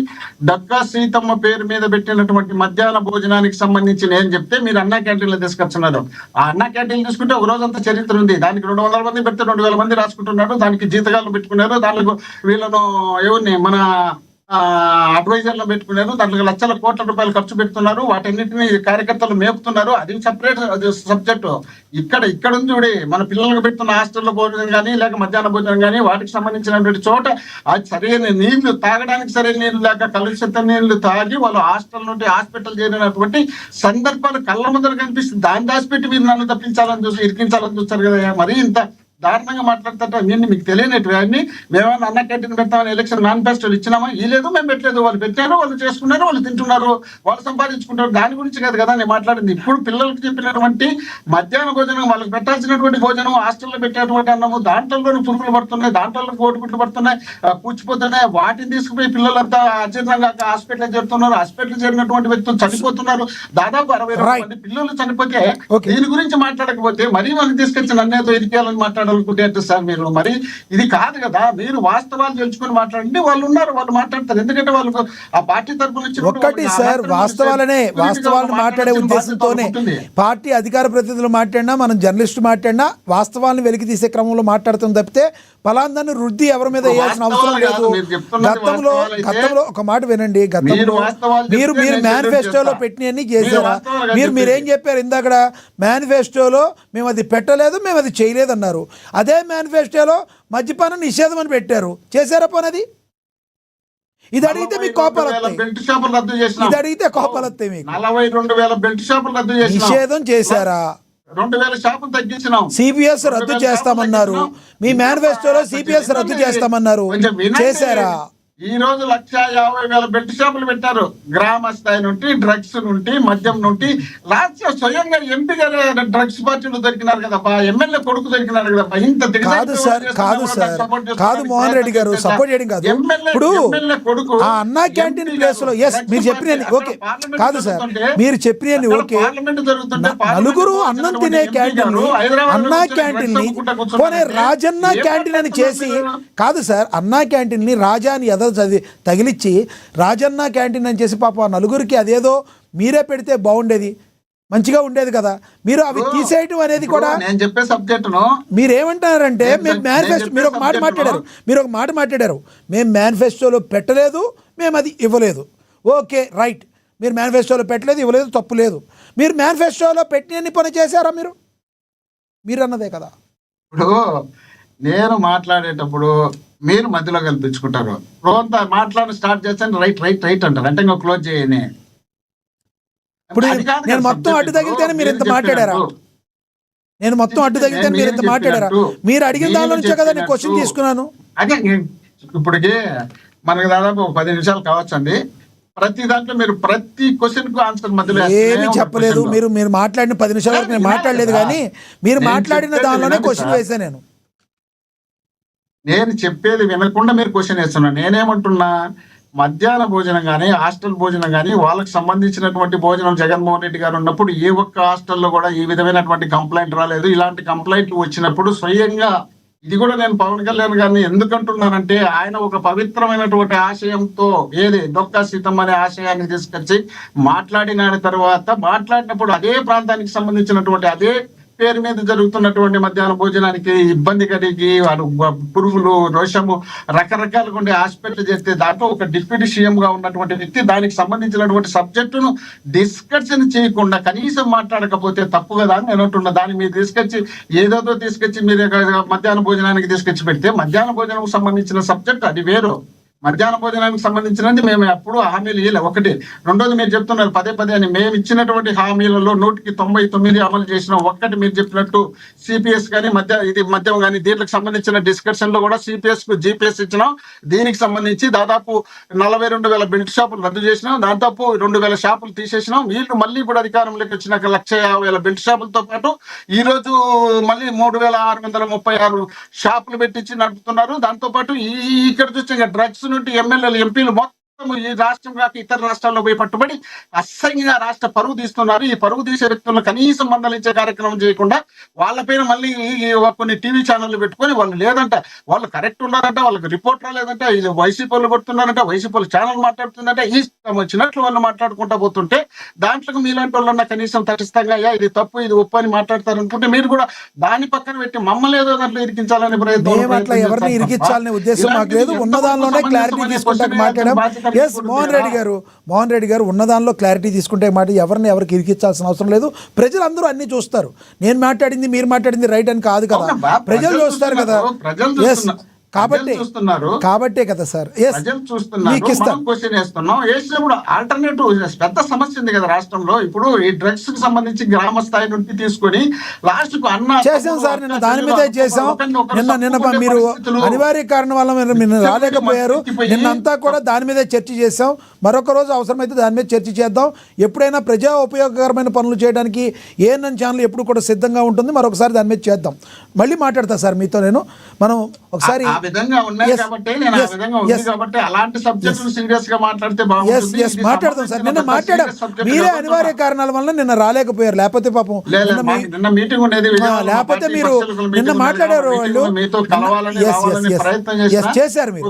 డక్కా సీతమ్మ పేరు మీద పెట్టినటువంటి మధ్యాహ్న భోజనానికి సంబంధించి నేను చెప్తే మీరు అన్నా క్యాంటీన్లో తీసుకొచ్చున్నారు. ఆ అన్నా క్యాంటీన్ తీసుకుంటే ఒక రోజంతా చరిత్ర ఉంది. దానికి 200 మంది పెడితే 2,000 మంది రాసుకుంటున్నారు. దానికి జీతగాళ్ళు పెట్టుకున్నారు, దాంట్లో వీళ్ళను ఎవరిని మన అడ్వైజర్లు పెట్టుకున్నారు. దాంట్లో లక్షల కోట్ల రూపాయలు ఖర్చు పెడుతున్నారు. వాటన్నిటిని కార్యకర్తలు మేపుతున్నారు. అది సపరేట్ సబ్జెక్టు. ఇక్కడ ఉంది చూడి, మన పిల్లలకు పెడుతున్న హాస్టల్లో భోజనం కానీ లేక మధ్యాహ్న భోజనం కానీ వాటికి సంబంధించినటువంటి చోట అది సరైన నీళ్లు తాగడానికి సరైన నీళ్లు లేక కలుషిత నీళ్లు తాగి వాళ్ళు హాస్టల్ నుండి హాస్పిటల్ చేరినటువంటి సందర్భాలు కళ్ళ ముందర కనిపిస్తుంది. దాన్ని దాచిపెట్టి మీరు నన్ను తప్పించాలని చూసి ఇరికించాలని చూస్తారు కదా. మరి ఇంత దారుణంగా మాట్లాడతాట. నేను మీకు తెలియనట్టు అన్ని మేమేమన్నా అన్న క్యాంటీన్ పెడతామని ఎలక్షన్ మేనిఫెస్టోలు ఇచ్చినామా? ఈ లేదు, మేము పెట్టలేదు. వాళ్ళు పెట్టారు, వాళ్ళు చేసుకున్నారు, వాళ్ళు తింటున్నారు, వాళ్ళు సంపాదించుకుంటారు. దాని గురించి కాదు కదా నేను మాట్లాడింది. ఇప్పుడు పిల్లలకు చెప్పినటువంటి మధ్యాహ్న భోజనం, వాళ్ళకి పెట్టాల్సినటువంటి భోజనం, హాస్టల్లో పెట్టేటువంటి అన్నము, దాంట్లోనే పురుగులు పడుతున్నాయి, దాంట్లో కోడిగుడ్లు పడుతున్నాయి, పూచిపోతున్నాయి. వాటిని తీసుకుపోయి పిల్లలంతా అజీర్ణంగా హాస్పిటల్ చేరుతున్నారు. హాస్పిటల్ చేరినటువంటి వ్యక్తులు చనిపోతున్నారు. దాదాపు 60 మంది పిల్లలు చనిపోతే దీని గురించి మాట్లాడకపోతే మరీ మనం తీసుకొచ్చి నన్నేతో ఇరికేయాలని మాట్లాడాలనుకుంటే సార్ మీరు మరి ఇది కాదు కదా. మీరు వాస్తవాలు తెలుసుకొని మాట్లాడండి. వాళ్ళు ఉన్నారు, వాళ్ళు మాట్లాడతారు. ఎందుకంటే వాళ్ళకు ఆ పార్టీ తరఫున ఒక్కటి సార్ వాస్తవాలను మాట్లాడే ఉద్దేశంతోనే పార్టీ అధికార ప్రతినిధులు మాట్లాడినా, మనం జర్నలిస్టు మాట్లాడినా వాస్తవాలను వెలికి తీసే క్రమంలో మాట్లాడుతాం తప్పితే పలాందాన్ని వృద్ధి ఎవరి మీద వేయాల్సిన అవసరం లేదు. గతంలో ఒక మాట వినండి, గతంలో మీరు మేనిఫెస్టోలో పెట్టినవన్నీ చేశారా? మీరేం చెప్పారు ఇందాక? మేనిఫెస్టోలో మేము అది పెట్టలేదు, మేము అది చేయలేదు అన్నారు. అదే మేనిఫెస్టోలో మద్యపాన నిషేధం అని పెట్టారు. చేశారా పని? ఇది అడిగితే మీకు కోపాలు వస్తాయి. ఇది అడిగితే కోపాలు వస్తాయి మీకు. 42,000 బెల్ట్ షాపులు రద్దు చేసి నిషేధం చేశారా? 2,000 షాపులు తగ్గించినాం. సిపిఎస్ రద్దు చేస్తామన్నారు. మీ మేనిఫెస్టోలో సిపిఎస్ రద్దు చేస్తామన్నారు. చేశారా? ఈ రోజు 1,50,000 బెల్ట్ షాపులు పెట్టారు. గ్రామ స్థాయి నుండి, డ్రగ్స్ నుండి, మద్యం నుండి. రాష్ట్ర స్వయంగా ఎంపీ గారు డ్రగ్స్ పార్టీలు దొరికినారు కదా, ఎమ్మెల్యే కొడుకు దొరికినారు కదా. ఇంత కాదు మోహన్ రెడ్డి గారు, సపోర్ట్ చేయడం కాదు. ఇప్పుడు ఆ అన్నా క్యాంటీన్ ప్లేస్ లో మీరు చెప్పిన ఓకే కాదు సార్, మీరు చెప్పిన ఓకే, నలుగురు అన్నం తినే క్యాంటీన్ అన్నా క్యాంటీన్ ని పోనీ రాజన్న క్యాంటీన్ అని చేసి, కాదు సార్ అన్నా క్యాంటీన్ ని రాజాని తగిలిచ్చి రాజన్న క్యాంటీన్ అని చేసి పాప నలుగురికి అదేదో మీరే పెడితే బాగుండేది, మంచిగా ఉండేది కదా. మీరు అవి తీసేయటం అనేది కూడా నేను చెప్పే సబ్జెక్ట్ మీరేమంటారంటే మేము మేనిఫెస్టో, మీరు ఒక మాట మాట్లాడారు, మేము మేనిఫెస్టోలో పెట్టలేదు, మేము అది ఇవ్వలేదు. ఓకే రైట్, మీరు మేనిఫెస్టోలో పెట్టలేదు, ఇవ్వలేదు, తప్పు లేదు. మీరు మేనిఫెస్టోలో పెట్టినన్ని పని చేశారా? మీరు అన్నదే కదా. ఇప్పుడు నేను మాట్లాడేటప్పుడు మీరు మధ్యలో కల్పించుకుంటారు. రోజంతా మాట్లాడి స్టార్ట్ చేస్తాను రైట్ అంటారు, అంటే ఇంకా క్లోజ్ చేయని. ఇప్పుడు నేను మొత్తం అడ్డు తగిలితేనే మీరు ఇంత మాట్లాడారా? నేను మొత్తం అడ్డు తగిలితే మీరు ఇంత మాట్లాడారా? మీరు అడిగిన దానిలో నుంచే కదా నేను క్వశ్చన్ తీసుకున్నాను. అదే ఇప్పటికి మనకు దాదాపు 10 నిమిషాలు కావచ్చండి. ప్రతి దాంట్లో మీరు ప్రతి క్వశ్చన్ కు ఆన్సర్ మధ్యలో ఏమీ చెప్పలేదు. మీరు మాట్లాడిన 10 నిమిషాల వరకు నేను మాట్లాడలేదు, కానీ మీరు మాట్లాడిన దానిలోనే క్వశ్చన్ వేసా. నేను చెప్పేది వినకుండా మీరు క్వశ్చన్ వేస్తున్నారు. నేనేమంటున్నా, మధ్యాహ్న భోజనం కానీ హాస్టల్ భోజనం కానీ వాళ్ళకి సంబంధించినటువంటి భోజనం జగన్మోహన్ రెడ్డి గారు ఉన్నప్పుడు ఏ ఒక్క హాస్టల్లో కూడా ఈ విధమైనటువంటి కంప్లైంట్ రాలేదు. ఇలాంటి కంప్లైంట్లు వచ్చినప్పుడు స్వయంగా ఇది కూడా నేను పవన్ కళ్యాణ్ గారిని ఎందుకంటున్నానంటే, ఆయన ఒక పవిత్రమైనటువంటి ఆశయంతో ఏది డొక్కా సీతమ్మ అనే ఆశయాన్ని తీసుకొచ్చి మాట్లాడిన తర్వాత మాట్లాడినప్పుడు అదే ప్రాంతానికి సంబంధించినటువంటి అదే పేరు మీద జరుగుతున్నటువంటి మధ్యాహ్న భోజనానికి ఇబ్బంది కలిగి వారు పురుగులు రోషము రకరకాలుగా ఉండే హాస్పిటల్ చేస్తే దాంట్లో ఒక డిప్యూటీ సీఎం గా ఉన్నటువంటి వ్యక్తి దానికి సంబంధించినటువంటి సబ్జెక్టును డిస్కషన్ చేయకుండా కనీసం మాట్లాడకపోతే తప్పు కదా అని నేను అంటున్నా. దాన్ని మీరు తీసుకొచ్చి ఏదోదో తీసుకొచ్చి మీరు మధ్యాహ్న భోజనానికి తీసుకొచ్చి పెడితే మధ్యాహ్న భోజనం సంబంధించిన సబ్జెక్ట్ అది వేరు. మధ్యాహ్న భోజనానికి సంబంధించినది మేము ఎప్పుడు హామీలు ఇవ్వలే. ఒకటి. రెండోది, మీరు చెప్తున్నారు పదే అని. మేము ఇచ్చినటువంటి హామీలలో 199 అమలు చేసినాం. ఒక్కటి మీరు చెప్పినట్టు సిపిఎస్ కానీ మద్యం కానీ దీనికి సంబంధించిన డిస్కషన్ లో కూడా సిపిఎస్ కు జిపిఎస్ ఇచ్చినాం. దీనికి సంబంధించి దాదాపు 42,000 బెల్ట్ షాపులు రద్దు చేసినాం. దాదాపు 2,000 షాపులు తీసేసినాం. వీళ్ళు మళ్ళీ ఇప్పుడు అధికారంలోకి వచ్చినాక 150,000 బెల్ట్ షాపులతో పాటు ఈ రోజు మళ్ళీ 3,636 షాపులు పెట్టించి నడుపుతున్నారు. దాంతో పాటు ఇక్కడ చూస్తే డ్రగ్స్ నుండి ఎమ్మెల్యేలు ఎంపీలు మొత్తం ఈ రాష్ట్రం కాక ఇతర రాష్ట్రాల్లో పోయి పట్టుబడి అసహ్యంగా రాష్ట్ర పరువు తీస్తున్నారు. ఈ పరువు తీసే వ్యక్తులను కనీసం మందలించే కార్యక్రమం చేయకుండా వాళ్ళపైన మళ్ళీ కొన్ని టీవీ ఛానళ్లు పెట్టుకొని వాళ్ళు లేదంట, వాళ్ళు కరెక్ట్ ఉన్నారంట, వాళ్ళకి రిపోర్ట్ రాలేదంట, ఇది వైసీపీ వాళ్ళు కొడుతున్నారంట, వైసీపీ వాళ్ళు ఛానల్ మాట్లాడుతుందంటే ఈ వచ్చినట్లు వాళ్ళు మాట్లాడుకుంటా పోతుంటే దాంట్లో మీలాంటి వాళ్ళన్నా కనీసం తటస్థంగా ఇది తప్పు ఇది ఒప్పు అని మాట్లాడతారు అనుకుంటే మీరు కూడా దాని పక్కన పెట్టి మమ్మల్ని ఏదో దాంట్లో ఇరికించాలనే ప్రయత్నం. ఎవరిని ఇరికించాలనే ఉద్దేశం మాకు లేదు. ఉన్నదానిలోనే క్లారిటీ తీసుకుంటే మాట్లాడడం. ఎస్ మోహన్ రెడ్డి గారు ఉన్నదానిలో క్లారిటీ తీసుకుంటే మాట ఎవరికి ఇరికించాల్సిన అవసరం లేదు. ప్రజలందరూ అన్ని చూస్తారు. నేను మాట్లాడింది మీరు మాట్లాడింది రైట్ అని కాదు కదా, ప్రజలు చూస్తారు కదా. ఎస్ కాబట్టే కదా సార్. క్వశ్చన్ వేస్తున్నాం. వేసినప్పుడు ఆల్టర్నేటివ్ పెద్ద సమస్య ఉంది కదా రాష్ట్రంలో. ఇప్పుడు ఈ డ్రగ్స్ కి సంబంధించి గ్రామ స్థాయి నుండి తీసుకొని లాస్ట్ కు చేసాం సార్. నిన్న దాని మీదే చేసాం. నిన్న మీరు అనివార్య కారణం వల్ల మీరు రాలేకపోయారు. నిన్నంతా కూడా దాని మీదే చర్చ చేసాం. మరొక రోజు అవసరమైతే దాని మీద చర్చ చేద్దాం. ఎప్పుడైనా ప్రజా ఉపయోగకరమైన పనులు చేయడానికి ఏఎన్ఎన్ ఛానల్ ఎప్పుడు కూడా సిద్ధంగా ఉంటుంది. మరొకసారి దాని మీద చేద్దాం. మళ్ళీ మాట్లాడతా సార్ మీతో నేను. మనం ఒకసారి మాట్లాడదాం సార్. నిన్న మాట్లాడాం. మీరే అనివార్య కారణాల వల్ల నిన్న రాలేకపోయారు. లేకపోతే పాపం లేకపోతే మీరు నిన్న మాట్లాడారు. వాళ్ళు చేశారు మీరు.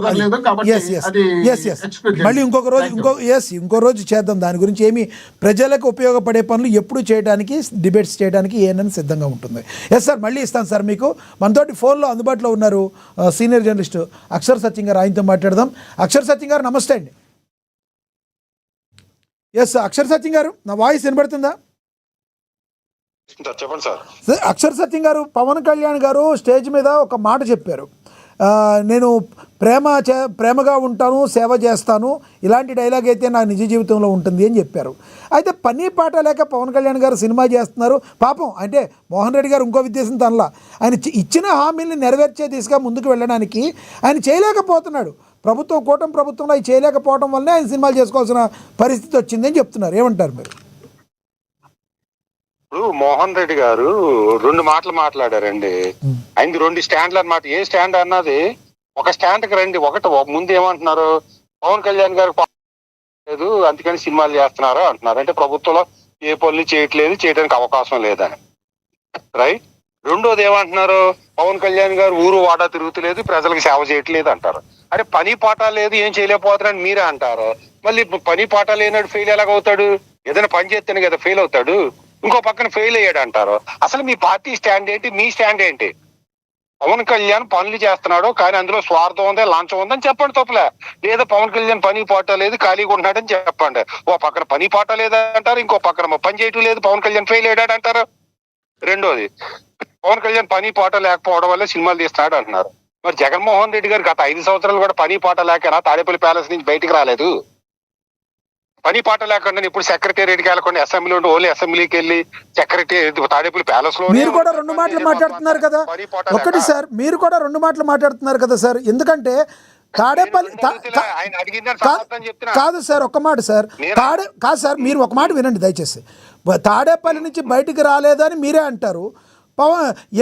మళ్ళీ ఇంకో రోజు చేద్దాం. దాని గురించి ఏమి ప్రజలకు ఉపయోగపడే పనులు ఎప్పుడు చేయడానికి డిబేట్స్ చేయడానికి ఏఎన్ఎన్ సిద్ధంగా ఉంటుంది. ఎస్ సార్, మళ్ళీ ఇస్తాను సార్ మీకు. మనతోటి ఫోన్లో అందుబాటులో ఉన్నారు సీనియర్ జర్నలిస్ట్ అక్షర్ సత్యం గారు. ఆయనతో మాట్లాడదాం. అక్షర్ సత్యం గారు నమస్తే అండి. ఎస్ అక్షర్ సత్యం గారు, నా వాయిస్ వినబడుతుందా? చెప్పండి సార్. అక్షర్ సత్యం గారు, పవన్ కళ్యాణ్ గారు స్టేజ్ మీద ఒక మాట చెప్పారు. నేను ప్రేమగా ఉంటాను, సేవ చేస్తాను, ఇలాంటి డైలాగ్ అయితే నా నిజ జీవితంలో ఉంటుంది అని చెప్పారు. అయితే పని పాట లేక పవన్ కళ్యాణ్ గారు సినిమా చేస్తున్నారు. పాపం అంటే మోహన్ రెడ్డి గారు ఇంకో ఉద్దేశం తనలా ఆయన ఇచ్చిన హామీల్ని నెరవేర్చే దిశగా ముందుకు వెళ్ళడానికి ఆయన చేయలేకపోతున్నాడు. కూటమి ప్రభుత్వంలో అవి చేయలేకపోవడం వల్లనే ఆయన సినిమాలు చేసుకోవాల్సిన పరిస్థితి వచ్చిందని చెప్తున్నారు. ఏమంటారు మీరు? ఇప్పుడు మోహన్ రెడ్డి గారు 2 మాటలు మాట్లాడారండి. ఆయనకి 2 స్టాండ్లు అన్నమాట. ఏ స్టాండ్ అన్నది ఒక స్టాండ్కి రండి. ముందు ఏమంటున్నారు, పవన్ కళ్యాణ్ గారు లేదు అందుకని సినిమాలు చేస్తున్నారు అంటున్నారు. అంటే ప్రభుత్వంలో ఏ పనులు చేయడానికి అవకాశం లేదని, రైట్. రెండోది ఏమంటున్నారు, పవన్ కళ్యాణ్ గారు ఊరు వాడా తిరుగుతలేదు, ప్రజలకు సేవ చేయట్లేదు అంటారు. అరే పని పాట లేదు, ఏం చేయలేకపోతున్నాడు మీరే అంటారు. మళ్ళీ పని పాట లేనాడు ఫెయిల్ ఎలాగవుతాడు? ఏదైనా పని చేస్తేనే కదా ఫెయిల్ అవుతాడు. ఇంకో పక్కన ఫెయిల్ అయ్యాడు అంటారు. అసలు మీ పార్టీ స్టాండ్ ఏంటి, మీ స్టాండ్ ఏంటి? పవన్ కళ్యాణ్ పనులు చేస్తున్నాడు కానీ అందులో స్వార్థం ఉందా, లంచం ఉందని చెప్పండి, తప్పులే. లేదా పవన్ కళ్యాణ్ పని పాట లేదు, ఖాళీగా ఉంటున్నాడని చెప్పండి. ఓ పక్కన పని పాట లేదంటారు, ఇంకో పక్కన పని చేయటం లేదు, పవన్ కళ్యాణ్ ఫెయిల్ అయ్యాడు అంటారు. రెండోది, పవన్ కళ్యాణ్ పని పాట లేకపోవడం వల్ల సినిమాలు తీస్తున్నాడు అంటున్నారు. మరి జగన్మోహన్ రెడ్డి గారు గత 5 సంవత్సరాలు కూడా పని పాట లేకనా తాడేపల్లి ప్యాలెస్ నుంచి బయటికి రాలేదు? పని పాట లేకుండా ఇప్పుడు సెక్రటేరియట్కి వెళ్ళకుండా అసెంబ్లీ ఉండి ఓన్లీ అసెంబ్లీకి వెళ్ళి సెక్రటరీ తాడేపల్లి ప్యాలెస్ లో మీరు కూడా 2 మాటలు మాట్లాడుతున్నారు కదా. ఒకటి సార్, మీరు కూడా 2 మాటలు మాట్లాడుతున్నారు కదా సార్. ఎందుకంటే తాడేపల్లి ఆయన అడిగిందని సమాధానం చెప్తున్నా. కాదు సార్, ఒక్క మాట సార్. కాదు సార్, మీరు ఒక మాట వినండి దయచేసి. తాడేపల్లి నుంచి బయటికి రాలేదని మీరే అంటారు.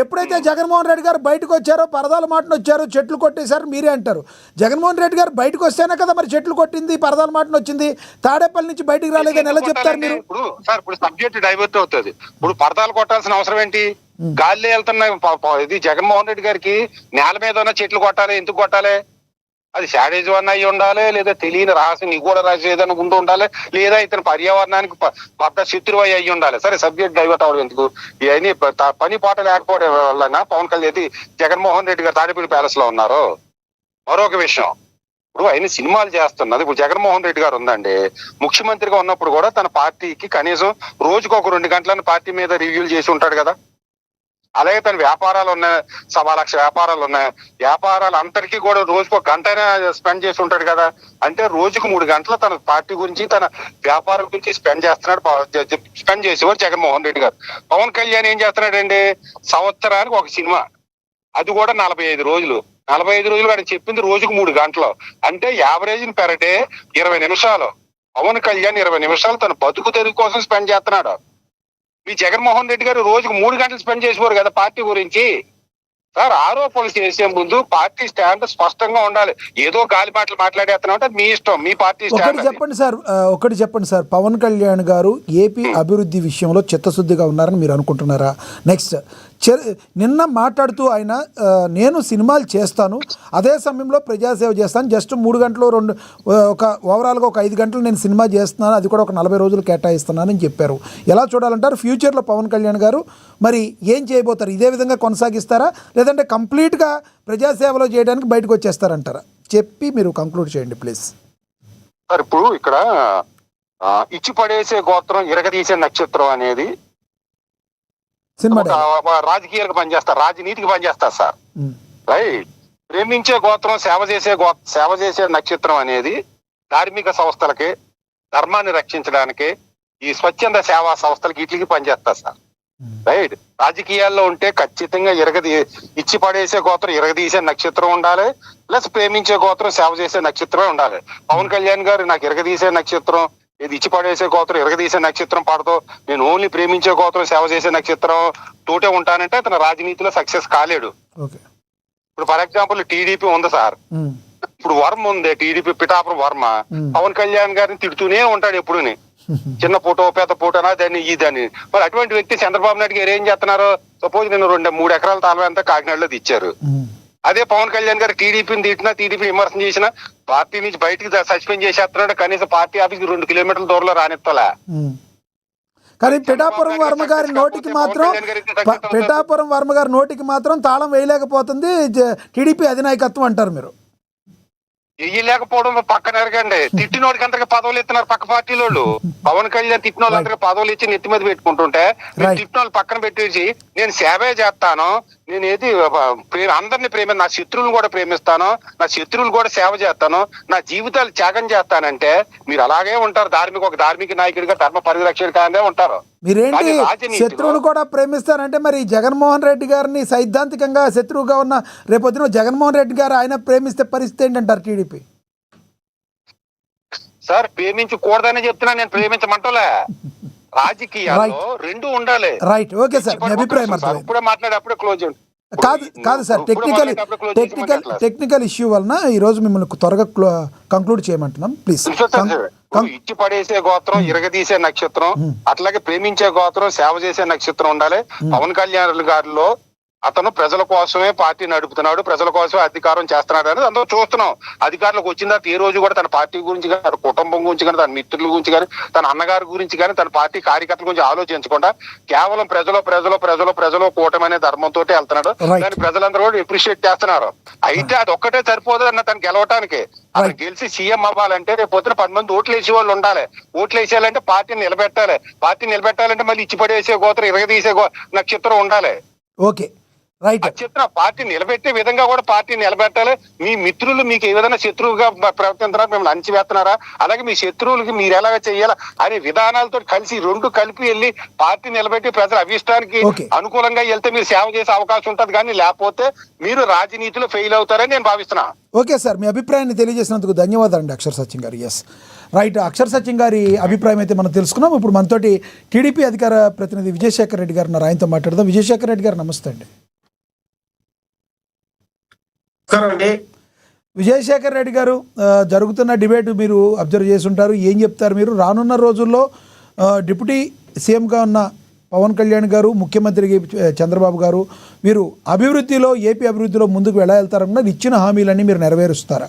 ఎప్పుడైతే జగన్మోహన్ రెడ్డి గారు బయటకు వచ్చారో, పరదాల మాటను వచ్చారో, చెట్లు కొట్టేశారు మీరే అంటారు. జగన్మోహన్ రెడ్డి గారు బయటకు వస్తేనే కదా మరి చెట్లు కొట్టింది, పరదాల మాటను వచ్చింది. తాడేపల్లి నుంచి బయటికి రాలేదని ఎలా చెప్తారు మీరు? ఇప్పుడు సబ్జెక్ట్ డైవర్ట్ అవుతుంది. ఇప్పుడు పరదాలు కొట్టాల్సిన అవసరం ఏంటి? గాలిలో వెళ్తున్న ఇది జగన్మోహన్ రెడ్డి గారికి నేల మీద ఉన్న చెట్లు కొట్టాలి. ఎందుకు కొట్టాలి? అది శాడేజం అన్న అయ్యి ఉండాలి, లేదా తెలియని రహస్యం నిగూఢ రహస్యం ఏదైనా ఉండి ఉండాలి, లేదా ఇతను పర్యావరణానికి పెద్ద శత్రువు అయ్యి ఉండాలి. సరే, సబ్జెక్ట్ డైవర్ట్ అవ్వడం ఎందుకు? ఇవన్నీ పని పాట లేకపోవడం వల్ల పవన్ కళ్యాణ్ జగన్మోహన్ రెడ్డి గారు తాడేపల్లి ప్యాలెస్ లో ఉన్నారు. మరొక విషయం, ఇప్పుడు ఆయన సినిమాలు చేస్తున్నది. ఇప్పుడు జగన్మోహన్ రెడ్డి గారు ఉందండి, ముఖ్యమంత్రిగా ఉన్నప్పుడు కూడా తన పార్టీకి కనీసం రోజుకు ఒక 2 గంటలను పార్టీ మీద రివ్యూలు చేసి ఉంటాడు కదా. అలాగే తన వ్యాపారాలు ఉన్నాయి, 1,00,000 వ్యాపారాలు ఉన్నాయి. వ్యాపారాలు అందరికీ కూడా రోజుకు 1 గంటనే స్పెండ్ చేసి ఉంటాడు కదా. అంటే రోజుకు 3 గంటలు తన పార్టీ గురించి, తన వ్యాపారం గురించి స్పెండ్ చేసేవారు జగన్మోహన్ రెడ్డి గారు. పవన్ కళ్యాణ్ ఏం చేస్తున్నాడండి? సంవత్సరానికి ఒక సినిమా, అది కూడా 45 రోజులు. 45 రోజులు ఆయన చెప్పింది రోజుకు 3 గంటలు. అంటే యావరేజ్ పెర్ డే 20 నిమిషాలు. పవన్ కళ్యాణ్ 20 నిమిషాలు తన బతుకు తెరుగు కోసం స్పెండ్ చేస్తున్నాడు. మీ జగన్మోహన్ రెడ్డి గారు రోజుకు 3 గంటలు స్పెండ్ చేసేవారు కదా పార్టీ గురించి. సార్, ఆరోపణలు చేసే ముందు పార్టీ స్టాండ్ స్పష్టంగా ఉండాలి. ఏదో గాలి మాటలు మాట్లాడేస్తున్నాం అంటే మీ ఇష్టం, మీ పార్టీ స్టాండ్. ఒకటి చెప్పండి సార్, పవన్ కళ్యాణ్ గారు ఏపీ అభివృద్ధి విషయంలో చిత్తశుద్ధిగా ఉన్నారని మీరు అనుకుంటున్నారా? నెక్స్ట్, నిన్న మాట్లాడుతూ ఆయన నేను సినిమాలు చేస్తాను, అదే సమయంలో ప్రజాసేవ చేస్తాను, జస్ట్ 3 గంటలు ఒక ఓవరాల్గా ఒక 5 గంటలు నేను సినిమా చేస్తున్నాను, అది కూడా ఒక 40 రోజులు కేటాయిస్తున్నానని చెప్పారు. ఎలా చూడాలంటారు? ఫ్యూచర్లో పవన్ కళ్యాణ్ గారు మరి ఏం చేయబోతారు? ఇదే విధంగా కొనసాగిస్తారా, లేదంటే కంప్లీట్గా ప్రజాసేవలో చేయడానికి బయటకు వచ్చేస్తారంటారా? చెప్పి మీరు కంక్లూడ్ చేయండి ప్లీజ్. సార్, ఇప్పుడు ఇక్కడ ఇచ్చి పడేసే గోత్రం ఇరగదీసే నక్షత్రం అనేది రాజకీయాలకు పనిచేస్తారు, రాజనీతికి పనిచేస్తారు సార్. రైట్. ప్రేమించే గోత్రం సేవ చేసే నక్షత్రం అనేది ధార్మిక సంస్థలకి, ధర్మాన్ని రక్షించడానికి, ఈ స్వచ్ఛంద సేవా సంస్థలకి వీటికి పనిచేస్తారు సార్. రైట్. రాజకీయాల్లో ఉంటే ఖచ్చితంగా ఇచ్చి పడేసే గోత్రం ఇరగదీసే నక్షత్రం ఉండాలి, ప్లస్ ప్రేమించే గోత్రం సేవ చేసే నక్షత్రం ఉండాలి. పవన్ కళ్యాణ్ గారు నాకు ఇరగదీసే నక్షత్రం, ఇది ఇచ్చి పడేసే గోత్రం ఇరగదీసే నక్షత్రం పడదు, నేను ఓన్లీ ప్రేమించే గోత్రం సేవ చేసే నక్షత్రం తోటే ఉంటానంటే అతను రాజనీతిలో సక్సెస్ కాలేడు. ఇప్పుడు ఫర్ ఎగ్జాంపుల్ టీడీపీ ఉంది సార్, ఇప్పుడు వర్మ ఉంది, టీడీపీ పిఠాపురం వర్మ పవన్ కళ్యాణ్ గారిని తిడుతూనే ఉంటాడు ఎప్పుడుని, చిన్న ఫోటో పెద్ద ఫోటోనా దాన్ని ఇదని. మరి అటువంటి వ్యక్తి చంద్రబాబు నాయుడు గారు ఏం చేస్తున్నారు? సపోజ్ నేను 2-3 ఎకరాల తాళం అంతా కాకినాడలో ఇచ్చారు. అదే పవన్ కళ్యాణ్ గారు టీడీపీని తిట్టినా, టీడీపీ విమర్శన చేసినా పార్టీ నుంచి బయటికి సస్పెండ్ చేసేస్తున్నాడు. కనీసం పార్టీ ఆఫీస్కి 2 కిలోమీటర్ల దూరంలో రానిస్తలే. కానీ పిఠాపురం వర్మ గారి నోటికి మాత్రం తాళం వేయలేకపోతుంది టీడీపీ అధినాయకత్వం అంటారు మీరు. వేయలేకపోవడం పక్కన ఎరగండి, తిట్టినోడికి అందరికి పదవులు ఇస్తున్నారు పక్క పార్టీలోళ్ళు. పవన్ కళ్యాణ్ తిట్టిన వాళ్ళందరికీ పదవులు ఇచ్చి నెత్తి మీద పెట్టుకుంటుంటే తిట్టిన వాళ్ళు పక్కన పెట్టేసి నేను సేవే చేస్తాను, నేను ఏది అందరినీ నా శత్రువులను కూడా ప్రేమిస్తాను, నా శత్రువులు కూడా సేవ చేస్తాను, నా జీవితాలు త్యాగం చేస్తానంటే మీరు అలాగే ఉంటారు. ఒక ధార్మిక నాయకుడిగా, ధర్మ పరిరక్షకుడిగానే ఉంటారు. మీరేంటి శత్రువులు కూడా ప్రేమిస్తారంటే మరి జగన్మోహన్ రెడ్డి గారిని సైద్ధాంతికంగా శత్రువుగా ఉన్న రేపొద్దున జగన్మోహన్ రెడ్డి గారు ఆయన ప్రేమిస్తే పరిస్థితి ఏంటంటారు టీడీపీ? సార్, ప్రేమించకూడదని చెప్తున్నా, నేను ప్రేమించమంటలే. రాజకీయాల్లో 2 ఉండాలి. రైట్, ఓకే సార్, మీ అభిప్రాయం ఇప్పుడే మాట్లాడి అప్పుడే క్లోజ్ చేయండి. కాదు సార్, టెక్నికల్ ఇష్యూ వలన ఈ రోజు మిమ్మల్ని త్వరగా కంక్లూడ్ చేయమంటున్నాం ప్లీజ్. ఇచ్చి పడేసే గోత్రం ఇరగదీసే నక్షత్రం, అట్లాగే ప్రేమించే గోత్రం సేవ చేసే నక్షత్రం ఉండాలి. పవన్ కళ్యాణ్ గారిలో అతను ప్రజల కోసమే పార్టీ నడుపుతున్నాడు, ప్రజల కోసమే అధికారం చేస్తున్నాడు అనేది అందరూ చూస్తున్నాం. అధికారులకు వచ్చిన తర్వాత ఏ రోజు కూడా తన పార్టీ గురించి కానీ, తన కుటుంబం గురించి కానీ, తన మిత్రుల గురించి కానీ, తన అన్నగారి గురించి కానీ, తన పార్టీ కార్యకర్తల గురించి ఆలోచించకుండా కేవలం ప్రజలు కూటమి అనే ధర్మంతో వెళ్తున్నాడు. దాన్ని ప్రజలందరూ కూడా అప్రిషియేట్ చేస్తున్నారు. అయితే అది ఒక్కటే సరిపోదు అన్న తను గెలవటానికి. అతను గెలిచి సీఎం అవ్వాలంటే రేపు పొద్దున 10 మంది ఓట్లు వేసే వాళ్ళు ఉండాలి. ఓట్లు వేసేయాలంటే పార్టీని నిలబెట్టాలంటే మళ్ళీ ఇచ్చి పడేసే గోత్రం ఇరగదీసే నక్షత్రం ఉండాలి. Okay right. అది చెప్తున్నా, పార్టీ నిలబెట్టే విధంగా కూడా పార్టీ నిలబెట్టాలి. మీ మిత్రులు మీకు ఏదైనా శత్రువుగా ప్రవర్తిస్తున్నారా, మిమ్మల్ని అణచివేస్తున్నారా, అలాగే మీ శత్రువులకి మీరు ఎలాగ చేయాలా అనే విధానాలతో కలిసి రెండు కలిపి వెళ్ళి పార్టీ నిలబెట్టి ప్రజల అభిష్టానికి Okay. అనుకూలంగా వెళ్తే మీరు సేవ చేసే అవకాశం ఉంటది, కానీ లేకపోతే మీరు రాజనీతిలో ఫెయిల్ అవుతారని నేను భావిస్తున్నా. ఓకే సార్, మీ అభిప్రాయాన్ని తెలియజేసినందుకు ధన్యవాదాలండి అక్షర్ సచిన్ గారు. ఎస్ రైట్, అక్షర్ సచిన్ గారి అభిప్రాయం అయితే మనం తెలుసుకున్నాం. ఇప్పుడు మనతోటి టీడీపీ అధికార ప్రతినిధి విజయశేఖర్ రెడ్డి గారు ఉన్నారు, ఆయనతో మాట్లాడదాం. విజయశేఖర్ రెడ్డి గారు నమస్తే అండి. విజయశేఖర్ రెడ్డి గారు, జరుగుతున్న డిబేట్ మీరు అబ్జర్వ్ చేసి ఉంటారు. ఏం చెప్తారు మీరు? రానున్న రోజుల్లో డిప్యూటీ సీఎంగా ఉన్న పవన్ కళ్యాణ్ గారు, ముఖ్యమంత్రి చంద్రబాబు గారు, వీరు అభివృద్ధిలో, ఏపీ అభివృద్ధిలో ముందుకు ఎలా వెళ్తారన్నది ఇచ్చిన హామీలన్నీ మీరు నెరవేరుస్తారా?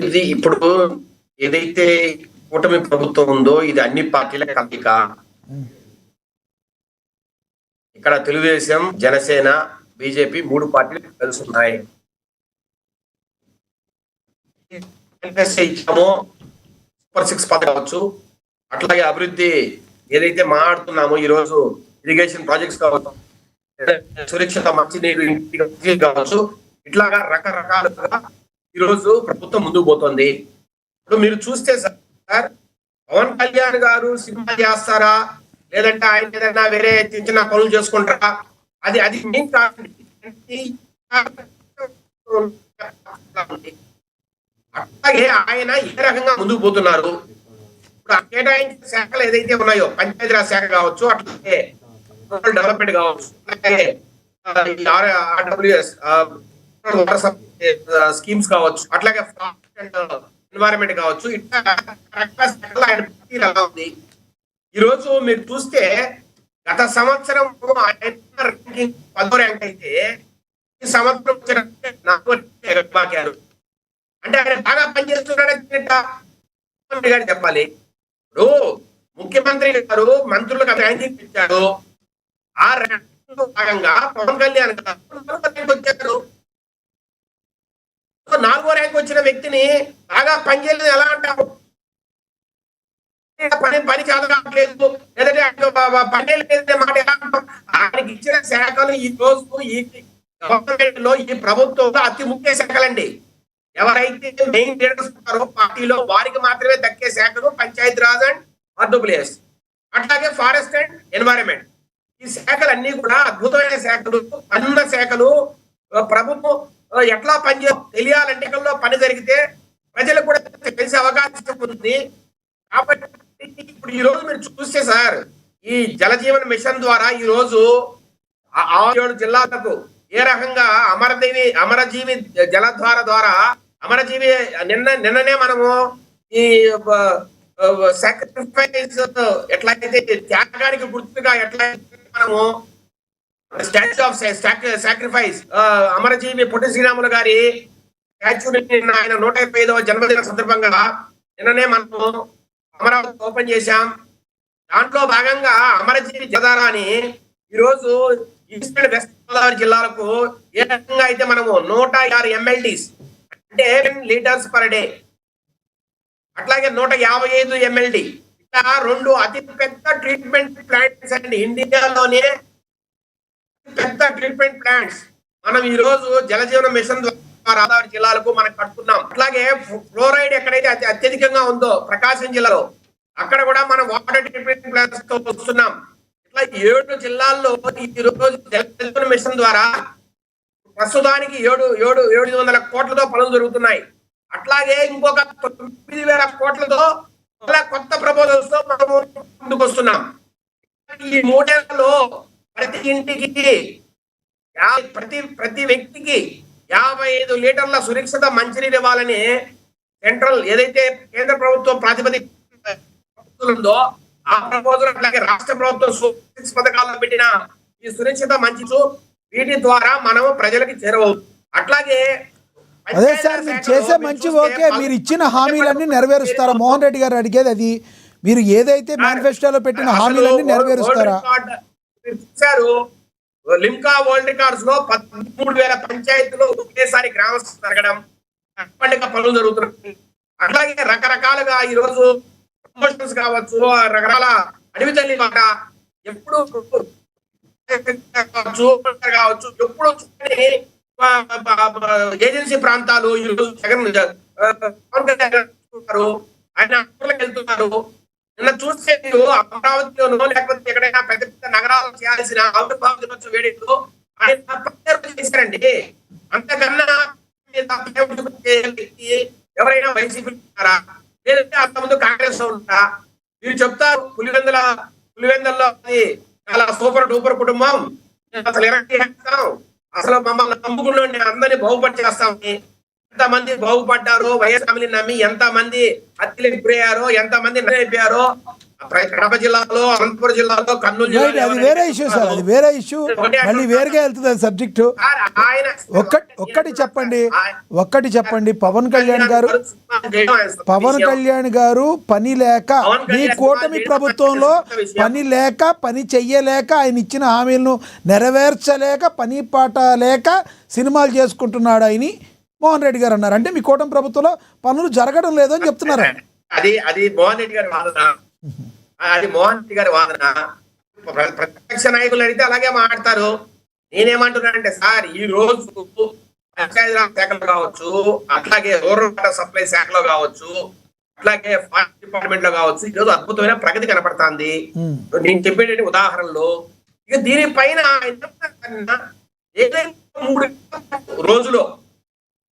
ఇది ఇప్పుడు ఏదైతే కూటమి ప్రభుత్వం ఉందో ఇది అన్ని పార్టీల కలయిక. ఇక్కడ తెలుగుదేశం, జనసేన, బీజేపీ 3 పార్టీలు కలిసి ఉన్నాయి. ఇచ్చామో సూపర్ 6 పథకం కావచ్చు, అట్లాగే అభివృద్ధి ఏదైతే మాట్లాడుతున్నామో ఈ రోజు ఇరిగేషన్ ప్రాజెక్ట్స్ కావచ్చు, సురక్షిత మంచినీరు ఇంటికి కావచ్చు, ఇట్లాగా రకరకాలుగా ఈ రోజు ప్రభుత్వం ముందుకు పోతుంది. ఇప్పుడు మీరు చూస్తే సార్, పవన్ కళ్యాణ్ గారు సినిమా చేస్తారా, లేదంటే ఆయన ఏదైనా వేరే చిన్న చిన్న పనులు చేసుకుంటారా, అది మెయిన్ కాదు. అట్లాగే ఆయన ఏ రకంగా ముందుకు పోతున్నారు. ఇప్పుడు ఆ కేటాయించిన శాఖలు ఏదైతే ఉన్నాయో, పంచాయతీరాజ్ శాఖ కావచ్చు, అట్లాగే రూరల్ డెవలప్మెంట్ కావచ్చు, అట్లాగే ఆర్డబ్ల్యూఎస్ స్కీమ్స్ కావచ్చు, అట్లాగే ఎన్వైరన్మెంట్ కావచ్చు, ఇట్లా ఆయన ఎలా ఉంది. ఈ రోజు మీరు చూస్తే గత సంవత్సరం ఆయన ర్యాంకింగ్ 10వ ర్యాంక్ అయితే ఈ సంవత్సరం వచ్చిన 4వ ర్యాంక్. అంటే ఆయన బాగా పనిచేస్తున్నాడని గారు చెప్పాలి. ఇప్పుడు ముఖ్యమంత్రి గారు మంత్రులకు ర్యాంకింగ్ ఇచ్చారు. ఆ ర్యాంకింగ్ భాగంగా పవన్ కళ్యాణ్ గారు 4వ ర్యాంక్ వచ్చిన వ్యక్తిని బాగా పనిచేయలేదు ఎలా అంటారు? పని చదవట్లేదు, లేదంటే పని లేదంటే మాట ఎలా అంటాం? ఆయనకి ఇచ్చిన శాఖలు ఈ రోజు ఈ గవర్నమెంట్ లో, ఈ ప్రభుత్వంలో అతి ముఖ్య శాఖలండి. ఎవరైతే మెయిన్ లీడర్స్ ఉన్నారో పార్టీలో వారికి మాత్రమే దక్కే శాఖలు పంచాయతీరాజ్ అండ్ ఆర్డబ్ల్యూఎస్, అట్లాగే ఫారెస్ట్ అండ్ ఎన్వైరన్మెంట్. ఈ శాఖలు అన్ని కూడా అద్భుతమైన శాఖలు, అన్న శాఖలు. ప్రభుత్వం ఎట్లా తెలియాలంటే పని జరిగితే ప్రజలకు కూడా తెలిసే అవకాశం ఉంది. కాబట్టి ఇప్పుడు ఈ రోజు మీరు చూస్తే సార్, ఈ జలజీవన్ మిషన్ ద్వారా ఈ రోజు 7 జిల్లాలకు ఏ రకంగా అమరజీవి జలధార ద్వారా అమరజీవి నిన్ననే మనము ఈ సాక్రిఫైస్ ఎట్లయితే త్యాగానికి గుర్తుగా ఎట్లయితే మనము స్టాచ్యూ ఆఫ్ సాక్రిఫైస్ అమరజీవి పొట్టి శ్రీరాములు గారి స్టాచ్యూని ఆయన 125వ జన్మదిన సందర్భంగా నిన్ననే మనము అమరావతి ఓపెన్ చేశాం. దాంట్లో భాగంగా అమరజీవి జలధారాన్ని ఈరోజు ఈస్ట్ అండ్ వెస్ట్ గోదావరి జిల్లాలకు ఏ రకంగా అయితే మనము 106 MLDs అంటే లీటర్స్ పర్ డే, అట్లాగే 155 MLD, ఇట్లా 2 అతి పెద్ద ట్రీట్మెంట్ ప్లాంట్స్ అండి ఇండియాలోనే పెద్ద ట్రీట్మెంట్ ప్లాంట్స్ మనం ఈ రోజు జలజీవన మిషన్ ద్వారా గోదావరి జిల్లాలకు మనం కట్టుకున్నాం. అట్లాగే ఫ్లోరైడ్ ఎక్కడైతే అత్యధికంగా ఉందో ప్రకాశం జిల్లాలో అక్కడ కూడా మనం వాటర్ ట్రీట్మెంట్ ప్లాంట్స్ తో వస్తున్నాం. ఇట్లా 7 జిల్లాల్లో ఈ రోజు జలజీవన మిషన్ ద్వారా ప్రస్తుతానికి 700 కోట్లతో పనులు జరుగుతున్నాయి. అట్లాగే ఇంకొక 9,000 కోట్లతో కొత్త ప్రపోజల్స్ తో మనము ముందుకు వస్తున్నాం. ఈ 3 ఏళ్లలో ప్రతి ఇంటికి ప్రతి వ్యక్తికి 55 లీటర్ల సురక్షిత మంచినీరు ఇవ్వాలని సెంట్రల్ ఏదైతే కేంద్ర ప్రభుత్వం ప్రాతిపదిక ఉందో ఆ ప్రపోజల్, అట్లాగే రాష్ట్ర ప్రభుత్వం 6 పథకాల్లో పెట్టిన ఈ సురక్షిత మంచినీరు, వీటి ద్వారా మనం ప్రజలకి చేరవచ్చు. అట్లాగే అదే సార్, మీరు చేసే మంచి ఓకే, మీరు ఇచ్చిన హామీలన్నీ నెరవేరుస్తారా? మోహన్ రెడ్డి గారు అడిగేది అది. మీరు ఏదైతే మేనిఫెస్టోలో పెట్టిన హామీలన్నీ నెరవేరుస్తారా? లిమ్కా వరల్డ్ రికార్డ్స్ లో 13,000 పంచాయతీలో ఒకేసారి గ్రామ జరగడం, పండుగ పనులు జరుగుతున్నాయి. అట్లాగే రకరకాలుగా ఈ రోజు ప్రమోషన్స్ కావచ్చు, రకరకాల అడవి తల్లి మాట, ఎప్పుడు కావచ్చు ఎప్పుడు ఏజెన్సీ ప్రాంతాలు ఈరోజు జగన్ పవన్ కళ్యాణ్ గారు ఆయన వెళ్తున్నారు. నిన్న చూస్తే మీరు అమరావతిలోనో లేకపోతే ఎక్కడైనా పెద్ద పెద్ద నగరాలు చేయాల్సిన ఆవిర్భావ దినోత్సవ వేడుకలు ఆయన చేశారండి. అంతకన్నా ఎవరైనా వైసీపీ ఉన్నారా, లేదంటే అంతకుముందు కాంగ్రెస్ ఉంటారా? మీరు చెప్తారు పులివెందుల్లో అది చాలా సూపర్ డూపర్ కుటుంబం, అసలు చేస్తాం, అసలు మమ్మల్ని నమ్ముకున్న అందరినీ బాగుపడి ఎంతమంది బాగుపడ్డారో, వైఎస్ ఫ్యామిలీని నమ్మి ఎంతమంది హత్యలకు గురయ్యారో, ఎంతమంది అయిపోయారో కడప జిల్లాలో, అనంతపురం జిల్లాలో, కర్నూలు జిల్లాలో. అది వేరే ఇష్యూ సార్, అది వేరే ఇష్యూ, మళ్ళీ వేరుగా వెళ్తుంది అది సబ్జెక్టు. ఒక్కటి చెప్పండి పవన్ కళ్యాణ్ గారు పని లేక, ఈ కూటమి ప్రభుత్వంలో పని లేక, పని చెయ్యలేక, ఆయన ఇచ్చిన హామీలను నెరవేర్చలేక, పని పాట లేక సినిమాలు చేసుకుంటున్నాడు ఆయన మోహన్ రెడ్డి గారు అన్నారు. అంటే మీ కూటమి ప్రభుత్వంలో పనులు జరగడం లేదని చెప్తున్నారు. అది మోహన్ రెడ్డి గారి వాదన, అది మోహన్ రెడ్డి గారి వాదన. ప్రతిపక్ష నాయకులు అడిగితే అలాగే మాట్లాడతారు. నేనేమంటున్నానంటే సార్, ఈ రోజు పంచాయతీరాజ్ శాఖలో కావచ్చు, అట్లాగే రూరల్ వాటర్ సప్లై శాఖలో కావచ్చు, అట్లాగే ఫారెస్ట్ డిపార్ట్మెంట్ లో కావచ్చు, ఈ రోజు అద్భుతమైన ప్రగతి కనపడుతుంది. నేను చెప్పేటువంటి ఉదాహరణలో ఇక దీనిపైన ఏదైనా 3 రోజులో,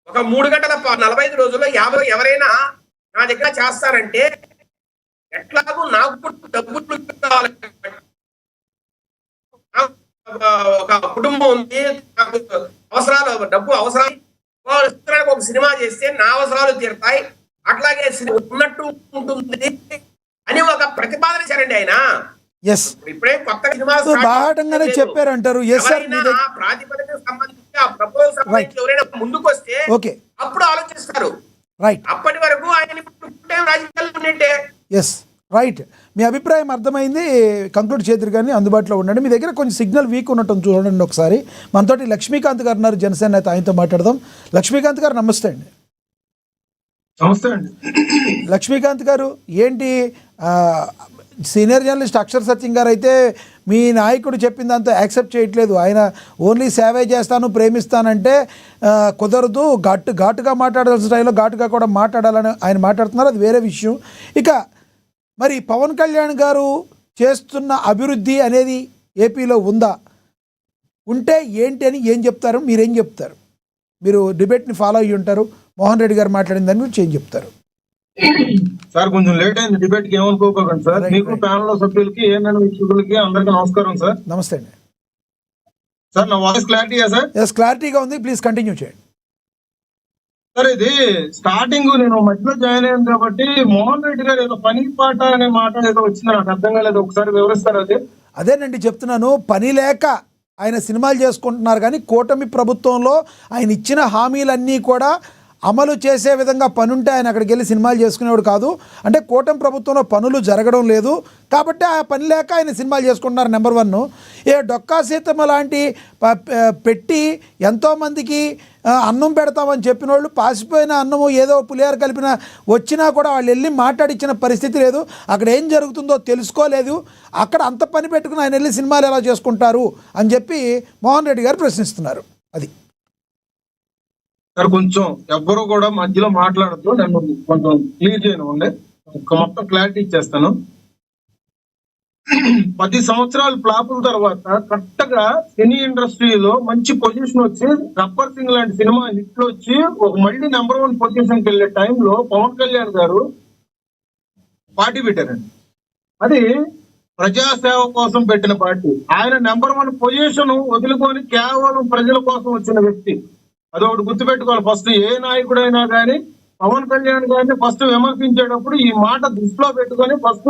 ఒక 3 గంటల 45 రోజుల్లో 50 ఎవరైనా నా దగ్గర చేస్తారంటే ఎట్లాగో నాకు డబ్బులు కావాలి. ఒక కుటుంబం ఉంది, నాకు అవసరాలు, డబ్బు అవసరాలు, ఒక సినిమా చేస్తే నా అవసరాలు తీరుతాయి, అట్లాగే ఉన్నట్టు ఉంటుంది అని ఒక ప్రతిపాదన చేయండి ఆయన. ఇప్పుడే కొత్త సినిమా చెప్పారంటారు. ప్రాతిపదికకు సంబంధించి ఆ ప్రపోజల్ సంబంధించి ఎవరైనా ముందుకు వస్తే అప్పుడు ఆలోచిస్తారు. అప్పటి వరకు ఆయన రాజకీయాలు ఉండే. రైట్, మీ అభిప్రాయం అర్థమైంది. కంక్లూడ్ చేతురు కానీ అందుబాటులో ఉండండి. మీ దగ్గర కొంచెం సిగ్నల్ వీక్ ఉన్నట్టు చూడండి ఒకసారి. మనతోటి లక్ష్మీకాంత్ గారు ఉన్నారు, జనసేన నేత, ఆయనతో మాట్లాడదాం. లక్ష్మీకాంత్ గారు నమస్తే అండి. నమస్తే అండి. లక్ష్మీకాంత్ గారు, ఏంటి సీనియర్ జర్నలిస్ట్ అక్షర్ సత్యం గారు అయితే మీ నాయకుడు చెప్పిన దాంతో యాక్సెప్ట్ చేయట్లేదు. ఆయన ఓన్లీ సేవే చేస్తాను, ప్రేమిస్తానంటే కుదరదు, ఘాటుగా మాట్లాడాల్సిన స్టైల్లో ఘాటుగా కూడా మాట్లాడాలని ఆయన మాట్లాడుతున్నారు. అది వేరే విషయం. ఇక మరి పవన్ కళ్యాణ్ గారు చేస్తున్న అభివృద్ధి అనేది ఏపీలో ఉందా? ఉంటే ఏంటి అని ఏం చెప్తారు? మీరేం చెప్తారు? మీరు డిబేట్ని ఫాలో అయ్యి ఉంటారు. మోహన్ రెడ్డి గారు మాట్లాడిన దాని గురించి ఏం చెప్తారు? సార్, కొంచెం లేట్ అయింది డిబేట్ కి, ఏమనుకోకండి సార్. మీకు ప్యానల్ సభ్యులకి, ఏమైనా వీక్షకులకి అందరికీ నమస్కారం సార్. నమస్తే అండి. సార్, నా వాయిస్ క్లారిటీయా సార్? ఎస్, క్లారిటీగా ఉంది. ప్లీజ్ కంటిన్యూ చేయండి. సార్, ఇది స్టార్టింగ్ నేను మధ్యలో జాయిన్ అయ్యాను కాబట్టి మోహన్ రెడ్డి గారు ఏదో పని పాట అనే మాట ఏదో వచ్చింది, నాకు అర్థం కాలేదు. ఒకసారి వివరిస్తారు అది? అదేనండి చెప్తున్నాను. పని లేక ఆయన సినిమాలు చేసుకుంటున్నారు, కానీ కూటమి ప్రభుత్వంలో ఆయన ఇచ్చిన హామీలన్నీ కూడా అమలు చేసే విధంగా పనుంటే ఆయన అక్కడికి వెళ్ళి సినిమాలు చేసుకునేవాడు కాదు. అంటే కూటమి ప్రభుత్వంలో పనులు జరగడం లేదు కాబట్టి ఆ పని లేక ఆయన సినిమాలు చేసుకుంటున్నారు. నెంబర్ 1. డొక్కా సీతమ్మ లాంటి పెట్టి ఎంతోమందికి అన్నం పెడతామని చెప్పిన వాళ్ళు, పాసిపోయిన అన్నము ఏదో పులిహార కలిపిన వచ్చినా కూడా వాళ్ళు వెళ్ళి మాట్లాడిచ్చిన పరిస్థితి లేదు. అక్కడ ఏం జరుగుతుందో తెలుసుకోలేదు. అక్కడ అంత పని పెట్టుకుని ఆయన వెళ్ళి సినిమాలు ఎలా చేసుకుంటారు అని చెప్పి మోహన్ రెడ్డి గారు ప్రశ్నిస్తున్నారు. అది సార్, కొంచెం ఎవ్వరూ కూడా మధ్యలో మాట్లాడద్దు, నేను కొంచెం క్లియర్ చేయను, మొత్తం క్లారిటీ ఇచ్చేస్తాను. 10 సంవత్సరాలు ఫ్లాపుల తర్వాత కరెక్ట్గా సినీ ఇండస్ట్రీలో మంచి పొజిషన్ వచ్చి, గబ్బర్ సింగ్ లాంటి సినిమా హిట్లు వచ్చి ఒక మళ్ళీ నెంబర్ 1 పొజిషన్కి వెళ్ళే టైంలో పవన్ కళ్యాణ్ గారు పార్టీ పెట్టారండి. అది ప్రజాసేవ కోసం పెట్టిన పార్టీ. ఆయన నెంబర్ 1 పొజిషన్ వదులుకొని కేవలం ప్రజల కోసం వచ్చిన వ్యక్తి. అదొకటి గుర్తుపెట్టుకోవాలి. ఫస్ట్ ఏ నాయకుడైనా కానీ పవన్ కళ్యాణ్ గారిని ఫస్ట్ విమర్శించేటప్పుడు ఈ మాట దృష్టిలో పెట్టుకొని ఫస్ట్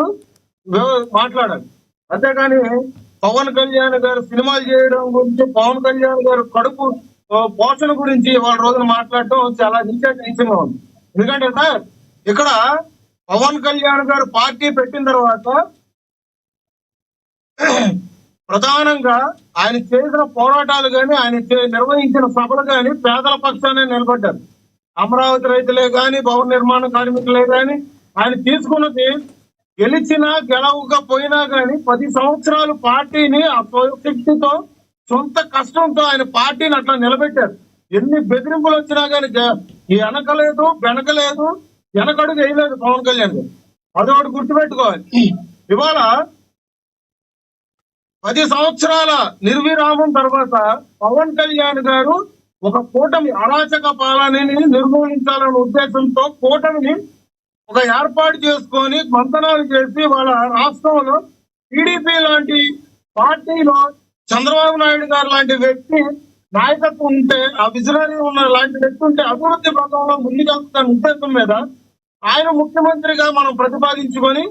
మాట్లాడాలి. అంతేగాని పవన్ కళ్యాణ్ గారు సినిమాలు చేయడం గురించి, పవన్ కళ్యాణ్ గారు కడుపు పోషణ గురించి వాళ్ళ రోజున మాట్లాడటం చాలా నీచంగా ఉంది. ఎందుకంటే సార్, ఇక్కడ పవన్ కళ్యాణ్ గారు పార్టీ పెట్టిన తర్వాత ప్రధానంగా ఆయన చేసిన పోరాటాలు కానీ, ఆయన నిర్వహించిన సభలు కానీ పేదల పక్షానే నిలబడ్డారు. అమరావతి రైతులే కానీ, భవన నిర్మాణ కార్మికులే కానీ ఆయన తీసుకున్నది గెలిచినా గెలవకపోయినా గానీ 10 సంవత్సరాలు పార్టీని ఆ శక్తితో సొంత కష్టంతో ఆయన పార్టీని అట్లా నిలబెట్టారు. ఎన్ని బెదిరింపులు వచ్చినా గానీ వెనకలేదు, వెనకలేదు, వెనకడుగు వేయలేదు పవన్ కళ్యాణ్ గారు. అదొకటి గుర్తుపెట్టుకోవాలి. ఇవాళ 10 సంవత్సరాల నిర్విరామం తర్వాత పవన్ కళ్యాణ్ గారు ఒక కూటమి అరాచక పాలనని నిర్మూలించాలనే ఉద్దేశంతో కూటమిని ఒక ఏర్పాటు చేసుకొని మంతనాలు చేసి వాళ్ళ రాష్ట్రంలో టీడీపీ లాంటి పార్టీలో చంద్రబాబు నాయుడు గారు లాంటి వ్యక్తి నాయకత్వం ఉంటే, ఆ విజనరీ ఉన్న లాంటి వ్యక్తి ఉంటే అభివృద్ధి పథంలో ముందుకెళ్తున్న ఉద్దేశం మీద ఆయన ముఖ్యమంత్రిగా మనం ప్రతిపాదించుకొని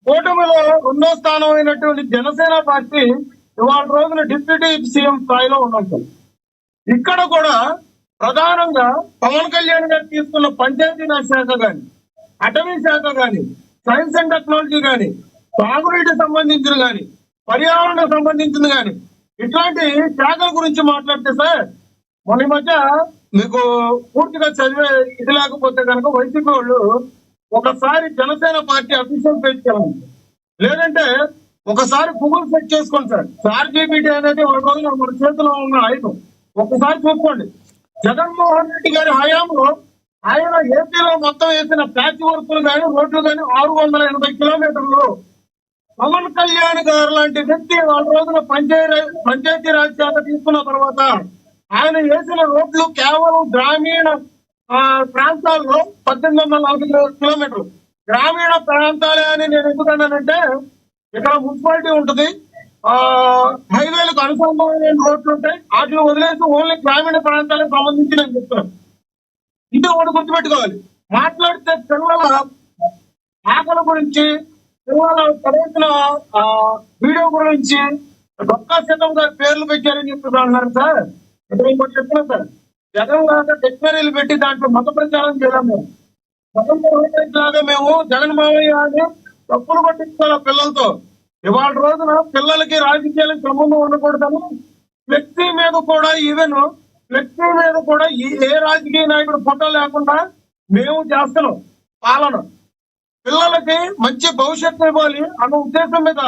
కూటమిలో 2వ స్థానం అయినటువంటి జనసేన పార్టీ ఇవాళ రోజున డిప్యూటీ సీఎం స్థాయిలో ఉన్నాం. ఇక్కడ కూడా ప్రధానంగా పవన్ కళ్యాణ్ గారు తీసుకున్న పంచాయతీరాజ్ శాఖ గాని, అటవీ శాఖ గాని, సైన్స్ అండ్ టెక్నాలజీ గాని, సాగునీటికి సంబంధించిన గాని, పర్యావరణకు సంబంధించింది గాని, ఇట్లాంటి శాఖల గురించి మాట్లాడితే సార్, మొన్న ఈ మధ్య మీకు పూర్తిగా చదివే ఇది లేకపోతే కనుక వైసీపీ వాళ్ళు ఒకసారి జనసేన పార్టీ అఫీషియల్ పేజ్కి వెళ్ళండి, లేదంటే ఒకసారి గూగుల్ సెర్చ్ చేసుకోండి సార్. చార్జీపీటీ అనేది ఒక రోజున మన చేతిలో ఉన్న ఆయుధం. ఒకసారి చూసుకోండి. జగన్మోహన్ రెడ్డి గారి హయాంలో ఆయన ఏపీలో మొత్తం వేసిన ప్యాచ్ వర్కులు కానీ, రోడ్లు కానీ 680 కిలోమీటర్లు. పవన్ కళ్యాణ్ గారు లాంటి వ్యక్తి వాళ్ళ రోజున పంచాయతీరాజ్ శాఖ తీసుకున్న తర్వాత ఆయన వేసిన రోడ్లు కేవలం గ్రామీణ ప్రాంతాల్లో 1840 కిలోమీటర్లు. గ్రామీణ ప్రాంతాలే అని నేను ఎందుకన్నానంటే, ఇక్కడ మున్సిపాలిటీ ఉంటుంది, హైవేలకు అనుసంధానమైన రోడ్లు ఉంటాయి, వాటిని వదిలేసి ఓన్లీ గ్రామీణ ప్రాంతాలకు సంబంధించి నేను చెప్తున్నాను. ఇది ఒకటి గుర్తుపెట్టుకోవాలి. మాట్లాడితే పిల్లల ఆకలి గురించి, పిల్లల చదివిన వీడియో గురించి డొక్కా సీతం గారి పేర్లు పెట్టారని చెప్పి అన్నారు సార్. ఇప్పుడు ఇంకోటి చెప్తున్నాను సార్, జగన్ లాగా డిక్షనరీలు పెట్టి దాంట్లో మత ప్రచారం చేయడం మేము. లాగా మేము జగన్ మావయ్య అని తప్పులు పట్టించుకోవాలి పిల్లలతో. ఇవాళ రోజున పిల్లలకి రాజకీయాలకు సంబంధం ఉండకూడదని ఫ్లెక్సీ మీద కూడా, ఈవెన్ ఫ్లెక్సీ మీద కూడా ఏ రాజకీయ నాయకుడు ఫోటో లేకుండా మేము చేస్తున్నాం పాలన. పిల్లలకి మంచి భవిష్యత్తు ఇవ్వాలి అన్న ఉద్దేశం మీద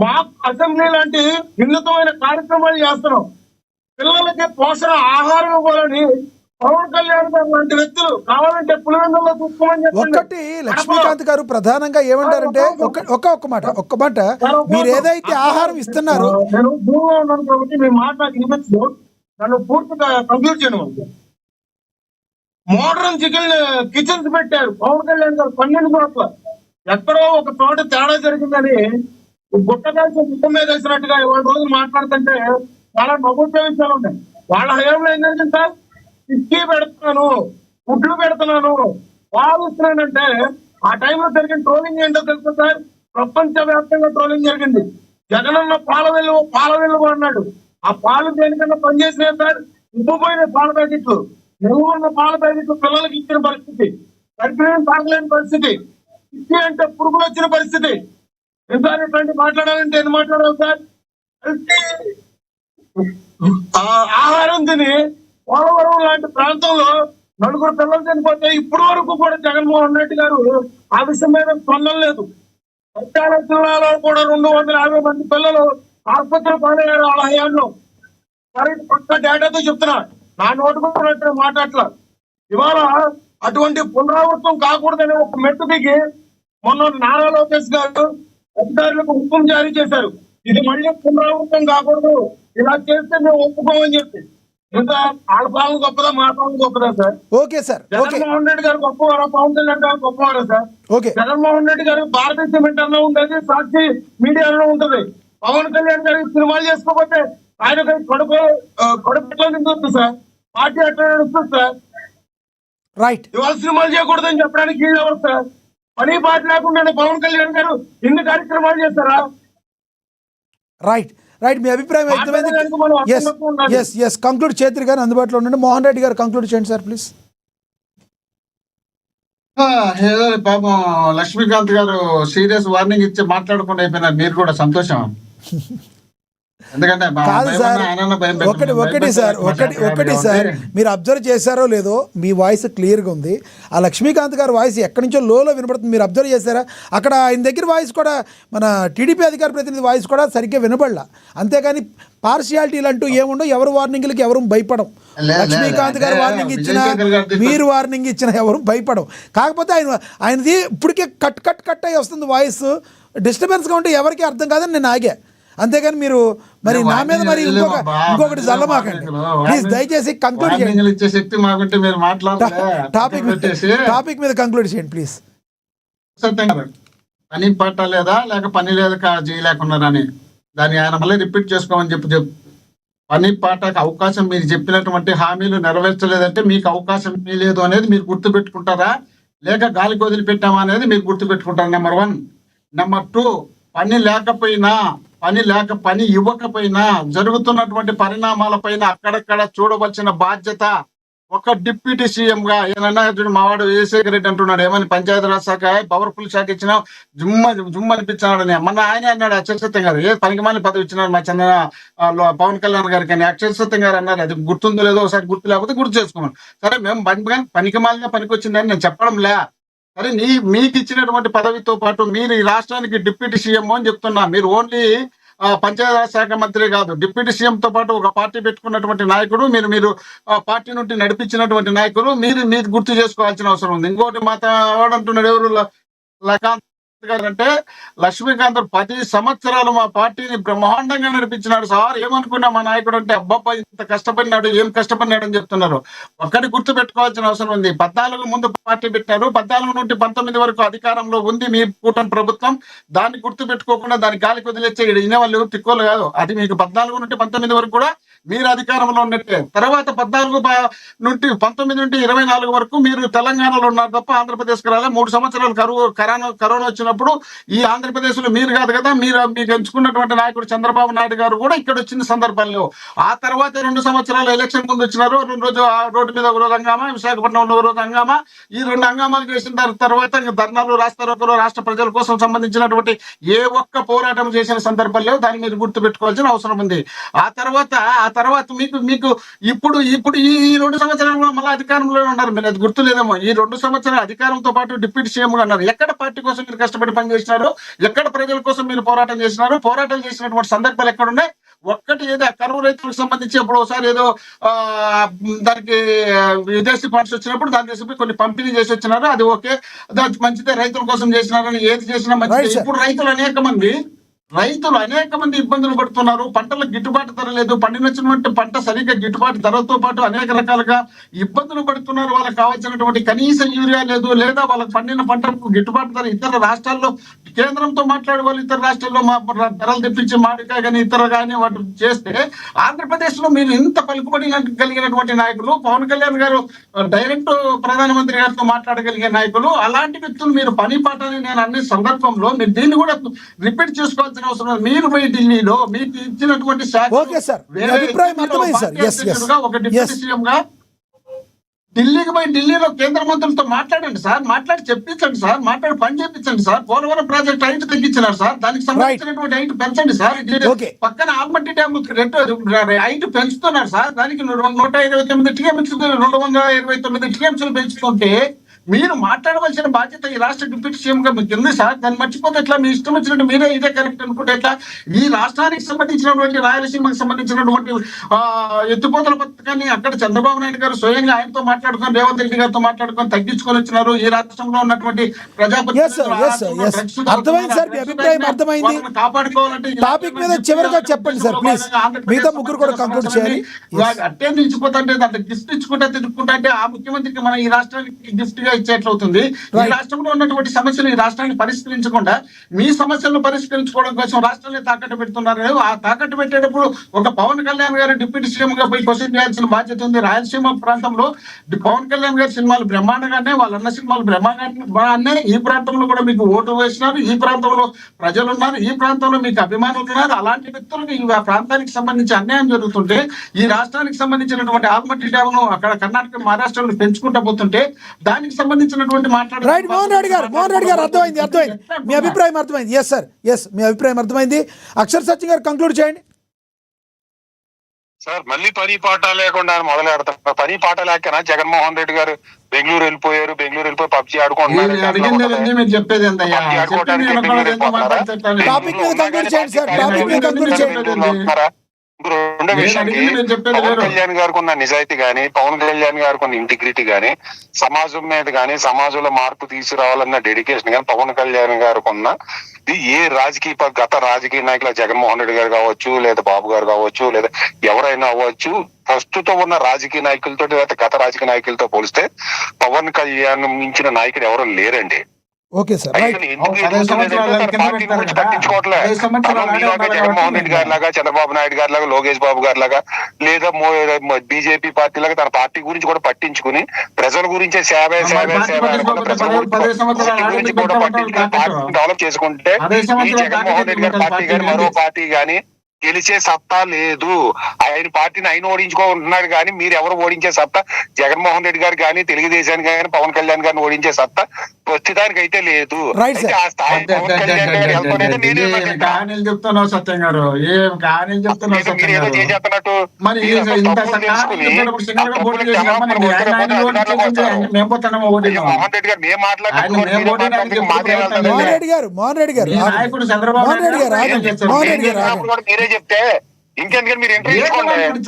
మాక్ అసెంబ్లీ లాంటి వినూతమైన కార్యక్రమాలు చేస్తున్నాం. పిల్లలకి పోషణ ఆహారం ఇవ్వాలని పవన్ కళ్యాణ్ గారు లాంటి వ్యక్తులు కావాలంటే పులివెందుల్లో చూసుకోమని చెప్పండి. ఒక్కటి లక్ష్మీకాంత్ గారు ప్రధానంగా ఏమంటారంటే, ఒక్క మాట మీరు ఏదైతే ఆహారం ఇస్తున్నారో, నేను దూరంగా ఉన్నాను కాబట్టి మీ మాట నాకు వినిపించదు, నన్ను పూర్తిగా కంప్లీట్ చేయడం. మోడర్న్ కిచెన్స్ పెట్టారు పవన్ కళ్యాణ్ గారు 12 కోట్ల. ఎక్కడో ఒక చోట తేడా జరిగిందని గుట్టకాల్సి ముఖం మీద వేసినట్టుగా ఇవాళ రోజులు మాట్లాడుతుంటే చాలా నవ్వుతే విషయాలు ఉంటాయి. వాళ్ళ హయాంలో ఏం జరిగింది సార్? ఇడ్లీ పెడుతున్నాను, గుడ్లు పెడుతున్నాను, పాలు ఇస్తున్నానంటే ఆ టైంలో జరిగిన ట్రోలింగ్ ఏంటో తెలుసు సార్? ప్రపంచ వ్యాప్తంగా ట్రోలింగ్ జరిగింది. జగనన్న పాల వెలుగు అన్నాడు. ఆ పాలు దేనికన్నా పనిచేసినాయి సార్? ఉబ్బుపోయిన పాల ప్యాకెట్లు, నిల్వ ఉన్న పాల ప్యాకెట్లు పిల్లలకి ఇచ్చిన పరిస్థితి, పరికరం తాగలేని పరిస్థితి, ఇడ్లీ అంటే పురుగులు వచ్చిన పరిస్థితి. సార్ ఇట్లాంటి మాట్లాడాలంటే ఏం మాట్లాడాలి సార్? ఆహారం తిని పోలవరం లాంటి ప్రాంతంలో 4 పిల్లలు చనిపోతే ఇప్పటి వరకు కూడా జగన్మోహన్ రెడ్డి గారు ఆ విషయం మీద స్పందన లేదు. పట్టాల జిల్లాలో కూడా 250 మంది పిల్లలు ఆసుపత్రి పాలయ్యారు వాళ్ళ హయాంలో. మరి పక్క డేటాతో చెప్తున్నా, నా నోటుకున్నట్టు మాట్లాడట్లా. ఇవాళ అటువంటి పునరావృతం కాకూడదని ఒక మెట్టు దిగి మొన్న నారా లోకేష్ గారు అధికారులకు హుకుం జారీ చేశారు. ఇది మళ్ళీ పునరావృతం కాకూడదు, ఇలా చేస్తే మేము ఒప్పుకోమని చెప్పి. ఇంకా వాళ్ళ పాలన గొప్పదా, మా పాలన గొప్పదా sir? Okay sir, Jaganmohan Reddy గారు గొప్పవారా, పవన్ కళ్యాణ్ గారు గొప్పవారా సార్? ఓకే. జగన్మోహన్ రెడ్డి గారు భారతీయ సిమెంట్ అన్న ఉంటుంది, సాక్షి మీడియాలో ఉంటుంది. పవన్ కళ్యాణ్ గారికి సినిమాలు చేసుకోకపోతే ఆయన కడుపు ఎట్లా నిందుతుంది సార్? పార్టీ ఎట్లా నడుస్తుంది సార్? రైట్. ఇవాళ సినిమాలు చేయకూడదని చెప్పడానికి వీళ్ళు ఎవరు సార్? పని పాట లేకుండా పవన్ కళ్యాణ్ గారు ఇన్ని కార్యక్రమాలు చేస్తారా? రైట్. మీ అభిప్రాయం అర్థమైంది. ఎస్ కంక్లూడ్ చేతురు గారు అందుబాటులో ఉండండి. మోహన్ రెడ్డి గారు కంక్లూడ్ చేయండి సార్ ప్లీజ్. ఏదో పాపం లక్ష్మీకాంత్ గారు సీరియస్ వార్నింగ్ ఇచ్చి మాట్లాడకుండా అయిపోయినారు. మీరు కూడా సంతోషం. ఎందుకంటే కాదు సార్, ఒకటి సార్, మీరు అబ్జర్వ్ చేశారో లేదో మీ వాయిస్ క్లియర్గా ఉంది. ఆ లక్ష్మీకాంత్ గారి వాయిస్ ఎక్కడి నుంచో లోలో వినపడుతుంది. మీరు అబ్జర్వ్ చేశారా? అక్కడ ఆయన దగ్గర వాయిస్ కూడా, మన టీడీపీ అధికార ప్రతినిధి వాయిస్ కూడా సరిగ్గా వినపడలా. అంతేగాని పార్షియాలిటీలు అంటూ ఏముండో, ఎవరు వార్నింగ్లకి ఎవరు భయపడం. లక్ష్మీకాంత్ గారు వార్నింగ్ ఇచ్చినా, మీరు వార్నింగ్ ఇచ్చినా ఎవరు భయపడం. కాకపోతే ఆయనది ఇప్పటికే కట్ అయ్యి వస్తుంది వాయిస్. డిస్టర్బెన్స్గా ఉంటే ఎవరికి అర్థం కాదని నేను ఆగా. అంతేగాని మీరు మరి నా మీద మరి ఇంకొకటి జల్లమాకండి ప్లీజ్. దయచేసి కంక్లూడ్ చేయండి. ఇచ్చే శక్తి మాకుంటే మీరు టాపిక్ మీద కంక్లూడ్ చేయండి ప్లీజ్. పని పట్ట లేదా లేక పని లేదు చేయలేకున్నారని దాన్ని ఆయన మళ్ళీ రిపీట్ చేసుకోమని చెప్పు. పని పాటకు అవకాశం, మీరు చెప్పినటువంటి హామీలు నెరవేర్చలేదంటే మీకు అవకాశం లేదు అనేది మీరు గుర్తు పెట్టుకుంటారా, లేక గాలికి వదిలిపెట్టామా అనేది మీరు గుర్తు పెట్టుకుంటారు. నెంబర్ 1. నెంబర్ 2, పని ఇవ్వకపోయినా జరుగుతున్నటువంటి పరిణామాలపైన అక్కడక్కడ చూడవలసిన బాధ్యత ఒక డిప్యూటీ సీఎం గా. ఏమన్నా మావాడు విజయశేఖర రెడ్డి అంటున్నాడు, ఏమని పంచాయతీరాజ్ శాఖ పవర్ఫుల్ శాఖ ఇచ్చినా జుమ్మ అనిపించాడని. మొన్న ఆయన అన్నాడు అక్షర సత్యం గారు, ఏ పనికిమాలి పదవి ఇచ్చినాడు మా చంద్ర పవన్ కళ్యాణ్ గారికి అని అక్షర సత్యం గారు అన్నారు. అది గుర్తుందో లేదో ఒకసారి, గుర్తు లేకపోతే గుర్తు చేసుకోమని. సరే, మేము పనికిమాలిగా పనికొచ్చిందని నేను చెప్పడం లే. సరే, మీకు ఇచ్చినటువంటి పదవితో పాటు మీరు ఈ రాష్ట్రానికి డిప్యూటీ సీఎం అని చెప్తున్నా. మీరు ఓన్లీ పంచాయతీరాజ్ శాఖ మంత్రి కాదు, డిప్యూటీ సీఎం తో పాటు ఒక పార్టీ పెట్టుకున్నటువంటి నాయకుడు, మీరు పార్టీ నుండి నడిపించినటువంటి నాయకులు, మీరు గుర్తు చేసుకోవాల్సిన అవసరం ఉంది. ఇంకోటి వాడంటున్నాడు ఎవరు, లకాంత్ గారు అంటే, లక్ష్మీకాంత్ 10 సంవత్సరాలు మా పార్టీని బ్రహ్మాండంగా నడిపించినాడు సార్. ఏమనుకున్నా మా నాయకుడు అంటే, అబ్బాబ్బా ఇంత కష్టపడినాడు, ఏం కష్టపడినాడు అని చెప్తున్నారు. ఒక్కటి గుర్తు పెట్టుకోవాల్సిన అవసరం ఉంది. 14 ముందు పార్టీ పెట్టారు, 14 నుండి 19 వరకు అధికారంలో ఉంది మీ కూటమి ప్రభుత్వం. దాన్ని గుర్తు పెట్టుకోకుండా దాని గాలికి వదిలేచ్చే ఇనే వాళ్ళు తిక్కోలు కాదు. అది మీకు 14 నుండి 19 వరకు కూడా మీరు అధికారంలో ఉన్నట్టే. తర్వాత 14 నుండి 19 నుండి 24 వరకు మీరు తెలంగాణలో ఉన్నారు తప్ప ఆంధ్రప్రదేశ్కి రాలే. 3 సంవత్సరాలు కరోనా వచ్చినప్పుడు ఈ ఆంధ్రప్రదేశ్ లో మీరు కాదు కదా, మీకు ఎంచుకున్నటువంటి నాయకుడు చంద్రబాబు నాయుడు గారు కూడా ఇక్కడ వచ్చిన సందర్భంలో. ఆ తర్వాత 2 సంవత్సరాలు ఎలక్షన్ ముందు వచ్చినారు. 2 రోజు రోడ్డు మీద ఒక రోజు హంగామా, విశాఖపట్నంలో ఒక రోజు హంగామా. ఈ 2 హంగామాలు చేసిన తర్వాత ధర్నాలు, రాస్తారోకలు, రాష్ట్ర ప్రజల కోసం సంబంధించినటువంటి ఏ ఒక్క పోరాటం చేసిన సందర్భంలో దాన్ని మీరు గుర్తు పెట్టుకోవాల్సిన అవసరం ఉంది. ఆ తర్వాత మీకు ఇప్పుడు ఈ 2 సంవత్సరాలు మళ్ళీ అధికారంలో ఉన్నారు. మీరు అది గుర్తు లేదేమో. ఈ 2 సంవత్సరాల అధికారంతో పాటు డిప్యూటీ సీఎం గా ఉన్నారు. ఎక్కడ పార్టీ కోసం మీరు కష్టపడి పనిచేసినారు, ఎక్కడ ప్రజల కోసం మీరు పోరాటం చేసినారు, పోరాటం చేసినటువంటి సందర్భాలు ఎక్కడున్నాయి? ఒక్కటి ఏదో కరువు రైతులకు సంబంధించి ఎప్పుడు ఒకసారి ఏదో దానికి విదేశీ ఫండ్స్ వచ్చినప్పుడు దాని చేసి కొన్ని పంపిణీ చేసి వచ్చినారు, అది ఓకే, దాని మంచిదే, రైతుల కోసం చేసినారని ఏది చేసినా మంచిదే. ఇప్పుడు రైతులు అనేక మంది ఇబ్బందులు పడుతున్నారు. పంటలకు గిట్టుబాటు ధర లేదు, పండినటువంటి పంట సరిగ్గా గిట్టుబాటు ధరతో పాటు అనేక రకాలుగా ఇబ్బందులు పడుతున్నారు. వాళ్ళకి కావాల్సినటువంటి కనీస యూరియా లేదు, లేదా వాళ్ళకి పండిన పంటలకు గిట్టుబాటు ధర ఇతర రాష్ట్రాల్లో కేంద్రంతో మాట్లాడే వాళ్ళు ఇతర రాష్ట్రాల్లో ధరలు తెప్పించి మామిడికాయ కానీ ఇతర కానీ వాటి చేస్తే, ఆంధ్రప్రదేశ్ లో మీరు ఇంత పలుకుబడి కలిగినటువంటి నాయకులు, పవన్ కళ్యాణ్ గారు డైరెక్ట్ ప్రధానమంత్రి గారితో మాట్లాడగలిగే నాయకులు, అలాంటి వ్యక్తులు మీరు పని పాటని నేను అన్ని సందర్భంలో మీరు దీన్ని కూడా రిపీట్ చేసుకోవాల్సిన అవసరం. మీరు పోయి ఢిల్లీలో మీకు ఇచ్చినటువంటి శాఖ ఒక డిప్యూటీ సీఎం గా ఢిల్లీకి పోయి ఢిల్లీలో కేంద్ర మంత్రులతో మాట్లాడండి సార్, మాట్లాడి చెప్పించండి సార్, మాట్లాడి పని చేయించండి సార్. పోలవరం ప్రాజెక్ట్ హైట్ తగ్గించినారు సార్, దానికి సంబంధించినటువంటి హైట్ పెంచండి సార్. పక్కన ఆల్మట్టి డ్యామ్ హైట్ పెంచుతున్నారు సార్, దానికి 129 టీఎంసీ 229 టీఎంసీలు పెంచుతుంటే మీరు మాట్లాడవలసిన బాధ్యత ఈ రాష్ట్ర డిప్యూటీ సీఎం గా మీకు ఉంది సార్. దాన్ని మర్చిపోతే ఎట్లా? మీ ఇష్టం వచ్చినట్టు మీరే ఇదే కరెక్ట్ అనుకుంటే ఎట్లా? ఈ రాష్ట్రానికి సంబంధించినటువంటి రాయలసీమకు సంబంధించినటువంటి ఎత్తుపోతల పథకాన్ని అక్కడ చంద్రబాబు నాయుడు గారు స్వయంగా ఆయనతో మాట్లాడుకొని, రేవంత్ రెడ్డి గారితో మాట్లాడుకొని తగ్గించుకొని వచ్చినారు. ఈ రాష్ట్రంలో ఉన్నటువంటి అట్టే నిలిచిపోతుంటే దాంట్లో గిఫ్ట్ ఇచ్చుకుంటా తిరుగుకుంటా అంటే ఆ ముఖ్యమంత్రికి మనం ఈ రాష్ట్రానికి గిఫ్ట్ గా ఇచ్చేట్లవుతుంది. ఈ రాష్ట్రంలో ఉన్నటువంటి సమస్యలు ఈ రాష్ట్రాన్ని పరిష్కరించకుండా మీ సమస్యలను పరిష్కరించుకోవడం కోసం రాష్ట్రాన్ని తాకట్టు పెడుతున్నారు. ఆ తాకట్టు పెట్టేటప్పుడు ఒక పవన్ కళ్యాణ్ గారు డిప్యూటీ సీఎం గా పోయి క్వశ్చన్ చేయాల్సిన బాధ్యత ఉంది. రాయలసీమ ప్రాంతంలో పవన్ కళ్యాణ్ గారి సినిమాలు బ్రహ్మాండంగానే, వాళ్ళన్న సినిమాలు బ్రహ్మాండంగానే, ఈ ప్రాంతంలో కూడా మీకు ఓటు వేసినారు, ఈ ప్రాంతంలో ప్రజలు ఉన్నారు, ఈ ప్రాంతంలో మీకు అభిమానులు ఉన్నారు. అలాంటి వ్యక్తులకు ఈ ప్రాంతానికి సంబంధించి అన్యాయం జరుగుతుంటే, ఈ రాష్ట్రానికి సంబంధించినటువంటి ఆల్మట్టి డ్యామ్ అక్కడ కర్ణాటక మహారాష్ట్రలో పెంచుకుంటా పోతుంటే దానికి సంబంధించినటువంటి రైట్ మోహన్ రెడ్డి గారు అర్థమైంది. మీ అభిప్రాయం అర్థమైంది. ఎస్ సార్, ఎస్, మీ అభిప్రాయం అర్థమైంది. అక్షర్ సత్యం గారు కంక్లూడ్ చేయండి. సార్ మళ్ళీ పని పాట లేకుండా మొదలు పెడతారు. పని పాట లేకనా జగన్మోహన్ రెడ్డి గారు బెంగళూరు వెళ్ళిపోయారు, బెంగళూరు వెళ్ళిపోయి పబ్జీ మీరు చెప్పేది ఏందయ్యా? టాపిక్ మీద కంక్లూడ్ చేయండి సార్, టాపిక్ మీద కంక్లూడ్ చేయండి. రెండో విషయానికి పవన్ కళ్యాణ్ గారికి ఉన్న నిజాయితీ గాని, పవన్ కళ్యాణ్ గారికి ఉన్న ఇంటిగ్రిటీ గాని, సమాజం మీద గాని, సమాజంలో మార్పు తీసుకురావాలన్న డెడికేషన్ గాని పవన్ కళ్యాణ్ గారికి ఉన్న ఏ గత రాజకీయ నాయకులు జగన్మోహన్ రెడ్డి గారు కావచ్చు, లేదా బాబు గారు కావచ్చు, లేదా ఎవరైనా అవ్వచ్చు, ప్రస్తుతం ఉన్న రాజకీయ నాయకులతో లేదా గత రాజకీయ నాయకులతో పోలిస్తే పవన్ కళ్యాణ్ మించిన నాయకుడు ఎవరు లేరండి. Okay sir, right. పట్టించుకోవట్లే. జగన్మోహన్ రెడ్డి గారి లాగా, చంద్రబాబు నాయుడు గారి లాగా, లోకేష్ బాబు గారి లాగా, లేదా బీజేపీ పార్టీ లాగా తన పార్టీ గురించి కూడా పట్టించుకుని ప్రజల గురించే సేవ గురించి కూడా పట్టించుకుని డెవలప్ చేసుకుంటే ఈ జగన్మోహన్ రెడ్డి గారి పార్టీ గాని మరో పార్టీ గాని గెలిచే సత్తా లేదు. ఆయన పార్టీని ఆయన ఓడించుకుంటున్నాడు కానీ మీరు ఎవరు ఓడించే సత్తా జగన్మోహన్ రెడ్డి గారు కానీ, తెలుగుదేశానికి కానీ, పవన్ కళ్యాణ్ గారిని ఓడించే సత్తా ప్రస్తుతానికి అయితే లేదు. చెప్తున్నావు సత్యం గారు, ఏం కానీ చెప్తున్నావు చేసేస్తున్నట్టు మోహన్ రెడ్డి గారు మేము నాయకుడు చంద్రబాబు మీరే చెప్తే ఇంకెందుకని మీరు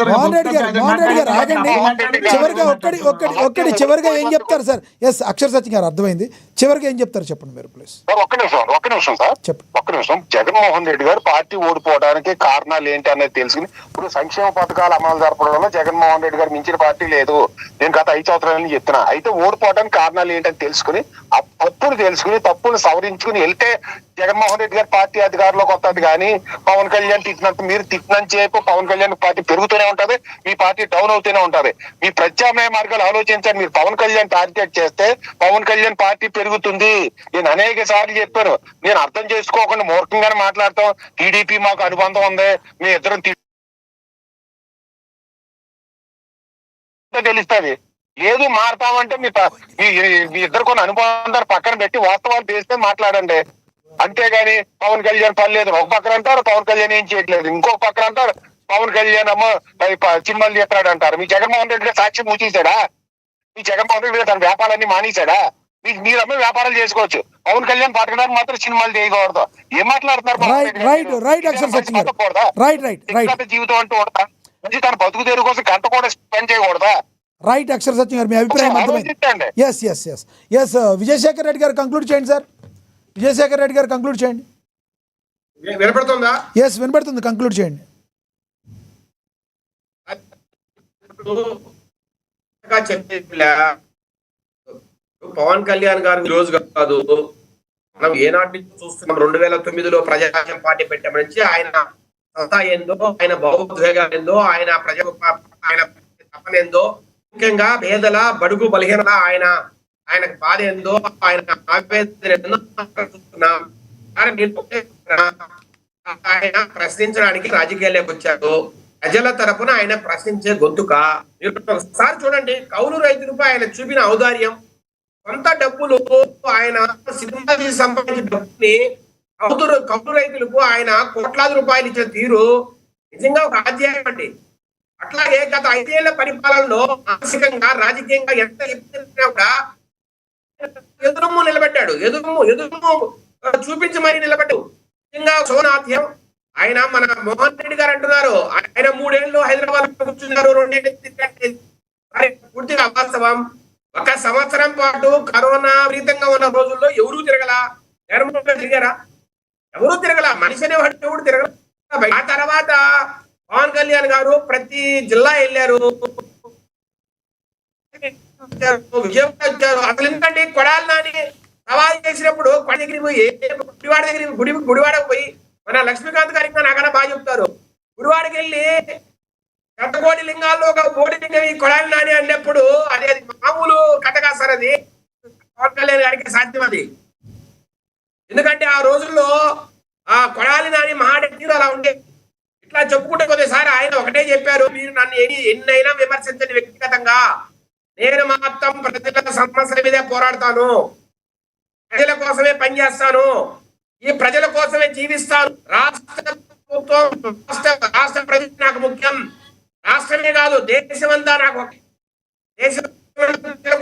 మోహన్ రెడ్డి గారు ఆగండి. చివరిగా ఏం చెప్తారు సార్? ఎస్, అక్షర సత్యం గారు అర్థమైంది. చివరిగా ఏం చెప్తారు చెప్పండి మీరు ప్లీజ్. ఒక్క నిమిషం సార్, ఒక్క నిమిషం. జగన్మోహన్ రెడ్డి గారు పార్టీ ఓడిపోవడానికి కారణాలు ఏంటి అనేది తెలుసుకుని ఇప్పుడు సంక్షేమ పథకాలు అమలు జరపడంలో జగన్మోహన్ రెడ్డి గారు మించిన పార్టీ లేదు. నేను గత 5 సంవత్సరాలని చెప్తున్నా. అయితే ఓడిపోవడానికి కారణాలు ఏంటని తెలుసుకుని ఆ తప్పులు సవరించుకుని వెళ్తే జగన్మోహన్ రెడ్డి గారి పార్టీ అధికారంలోకి వస్తుంది. కానీ పవన్ కళ్యాణ్ తిట్టినంత మీరు తిట్టినంత సేపు పవన్ కళ్యాణ్ పార్టీ పెరుగుతూనే ఉంటది, మీ పార్టీ డౌన్ అవుతూనే ఉంటది. మీ ప్రత్యామ్నాయ మార్గాలు ఆలోచించండి. మీరు పవన్ కళ్యాణ్ టార్గెట్ చేస్తే పవన్ కళ్యాణ్ పార్టీ పెరుగుతుంది. నేను అనేక సార్లు చెప్పాను. నేను అర్థం చేసుకోకుండా మూర్ఖంగానే మాట్లాడతాం. టీడీపీ మాకు అనుబంధం ఉంది, మీ ఇద్దరం తెలుస్తుంది. లేదు మారతామంటే మీ ఇద్దరు కొన్ని అనుబంధాలు పక్కన పెట్టి వాస్తవాలు చేస్తే మాట్లాడండి. అంతేగాని పవన్ కళ్యాణ్ పని లేదు ఒక పక్కన అంటారు, పవన్ కళ్యాణ్ ఏం చేయట్లేదు ఇంకొక పక్కన అంటారు, పవన్ కళ్యాణ్ అమ్మ సినిమాలు చేస్తాడు అంటారు. మీ జగన్మోహన్ రెడ్డి గారు సాక్షి మూసేశాడా? మీ జగన్మోహన్ రెడ్డి గారు తన వ్యాపారాన్ని మానేశాడా? మీరమ్మ వ్యాపారాలు చేసుకోవచ్చు, పవన్ కళ్యాణ్ పట్టడానికి మాత్రం సినిమాలు చేయకూడదు. ఏం మాట్లాడుతున్నారు? జీవితం అంటూ ఉండదా? తన బతుకు తెరుగు కోసం గంట కూడా స్పెండ్ చేయకూడదా? రైట్ అక్షర సత్యం గారు, మీ అభిప్రాయం అర్థమైంది. ఎస్ విజయశేఖర్ రెడ్డి గారు కంక్లూడ్ చేయండి సార్. విజయశేఖర్ రెడ్డి గారు కంక్లూడ్ చేయండి. వినపడుతుందా? ఎస్ వినపడుతుంది, కంక్లూడ్ చేయండి. పవన్ కళ్యాణ్ గారు ఈ రోజు కాదు, మనం ఏనాటి నుంచి చూస్తున్నాం. 2009లో ప్రజారాజ్యం పార్టీ పెట్టిన నుంచి ఆయన సత్తా ఏందో, ఆయన భావోద్వేగాలు ఏందో, ఆయన ఆయన తపనేందో, ముఖ్యంగా పేదల బడుగు బలహీనత ఆయనకు బాధ ఏందో, ఆయన ఆవేదన ఏందో చూస్తున్నాం. ఆయన ప్రశ్నించడానికి రాజకీయాల్లోకి వచ్చాడు. ప్రజల తరపున ఆయన ప్రశ్నించే గొంతుక. మీరు ఒకసారి చూడండి, కౌలు రైతులపై ఆయన చూపిన ఔదార్యం, కొంత డబ్బులు ఆయన సినిమా సంబంధించిన డబ్బుని కౌలు రైతులకు ఆయన కోట్లాది రూపాయలు ఇచ్చే తీరు నిజంగా ఒక అధ్యాయం అండి. అట్లాగే గత 5 ఏళ్ల పరిపాలనలో మానసికంగా రాజకీయంగా ఎంత ఇబ్బంది కూడా ఎదురుమ్ము నిలబెట్టాడు. ఎదురుమ్ము చూపించి మరీ నిలబెట్టాడు. నిజంగా సోనాథ్యం. ఆయన మన మోహన్ రెడ్డి గారు అంటున్నారు ఆయన 3 ఏళ్ళు హైదరాబాద్ కూర్చున్నారు, 2 ఏళ్ళు పూర్తిగా అవాస్తవం. 1 సంవత్సరం పాటు కరోనా విపరీతంగా ఉన్న రోజుల్లో ఎవరూ తిరగలా. తిరిగారా? ఎవరూ తిరగల. మనిషి అనేవాడు ఎవరు తిరగల. ఆ తర్వాత పవన్ కళ్యాణ్ గారు ప్రతి జిల్లా వెళ్ళారు, విజయవాడ వచ్చారు. అసలు ఎందుకంటే కొడాలి నాని సవాల్ చేసినప్పుడు కొడ దగ్గరికి పోయి గుడివాడ దగ్గరికి గుడివాడకు పోయి మన లక్ష్మీకాంత్ గారికి నాకన్నా బాగా చెప్తారు. గుడివాడకి వెళ్ళి గతకోటి లింగాల్లో ఒక కోటి లింగం ఈ కొడాలి నాని అన్నప్పుడు అది మామూలు కథ కాదు సార్. అది పవన్ కళ్యాణ్ గారికి సాధ్యం అది. ఎందుకంటే ఆ రోజుల్లో ఆ కొడాలి నాని మహాడెక్కి అలా ఉండే. ఇట్లా చెప్పుకుంటే కొద్దిసారి ఆయన ఒకటే చెప్పారు, మీరు నన్ను ఎన్నైనా విమర్శించండి వ్యక్తిగతంగా, నేను మాత్రం ప్రజల సమస్యల మీదే పోరాడతాను, ప్రజల కోసమే పనిచేస్తాను, ఈ ప్రజల కోసమే జీవిస్తాను. రాష్ట్ర ప్రభుత్వం రాష్ట్ర ప్రజలు నాకు ముఖ్యం, రాష్ట్రమే కాదు దేశమంతా నాకు దేశం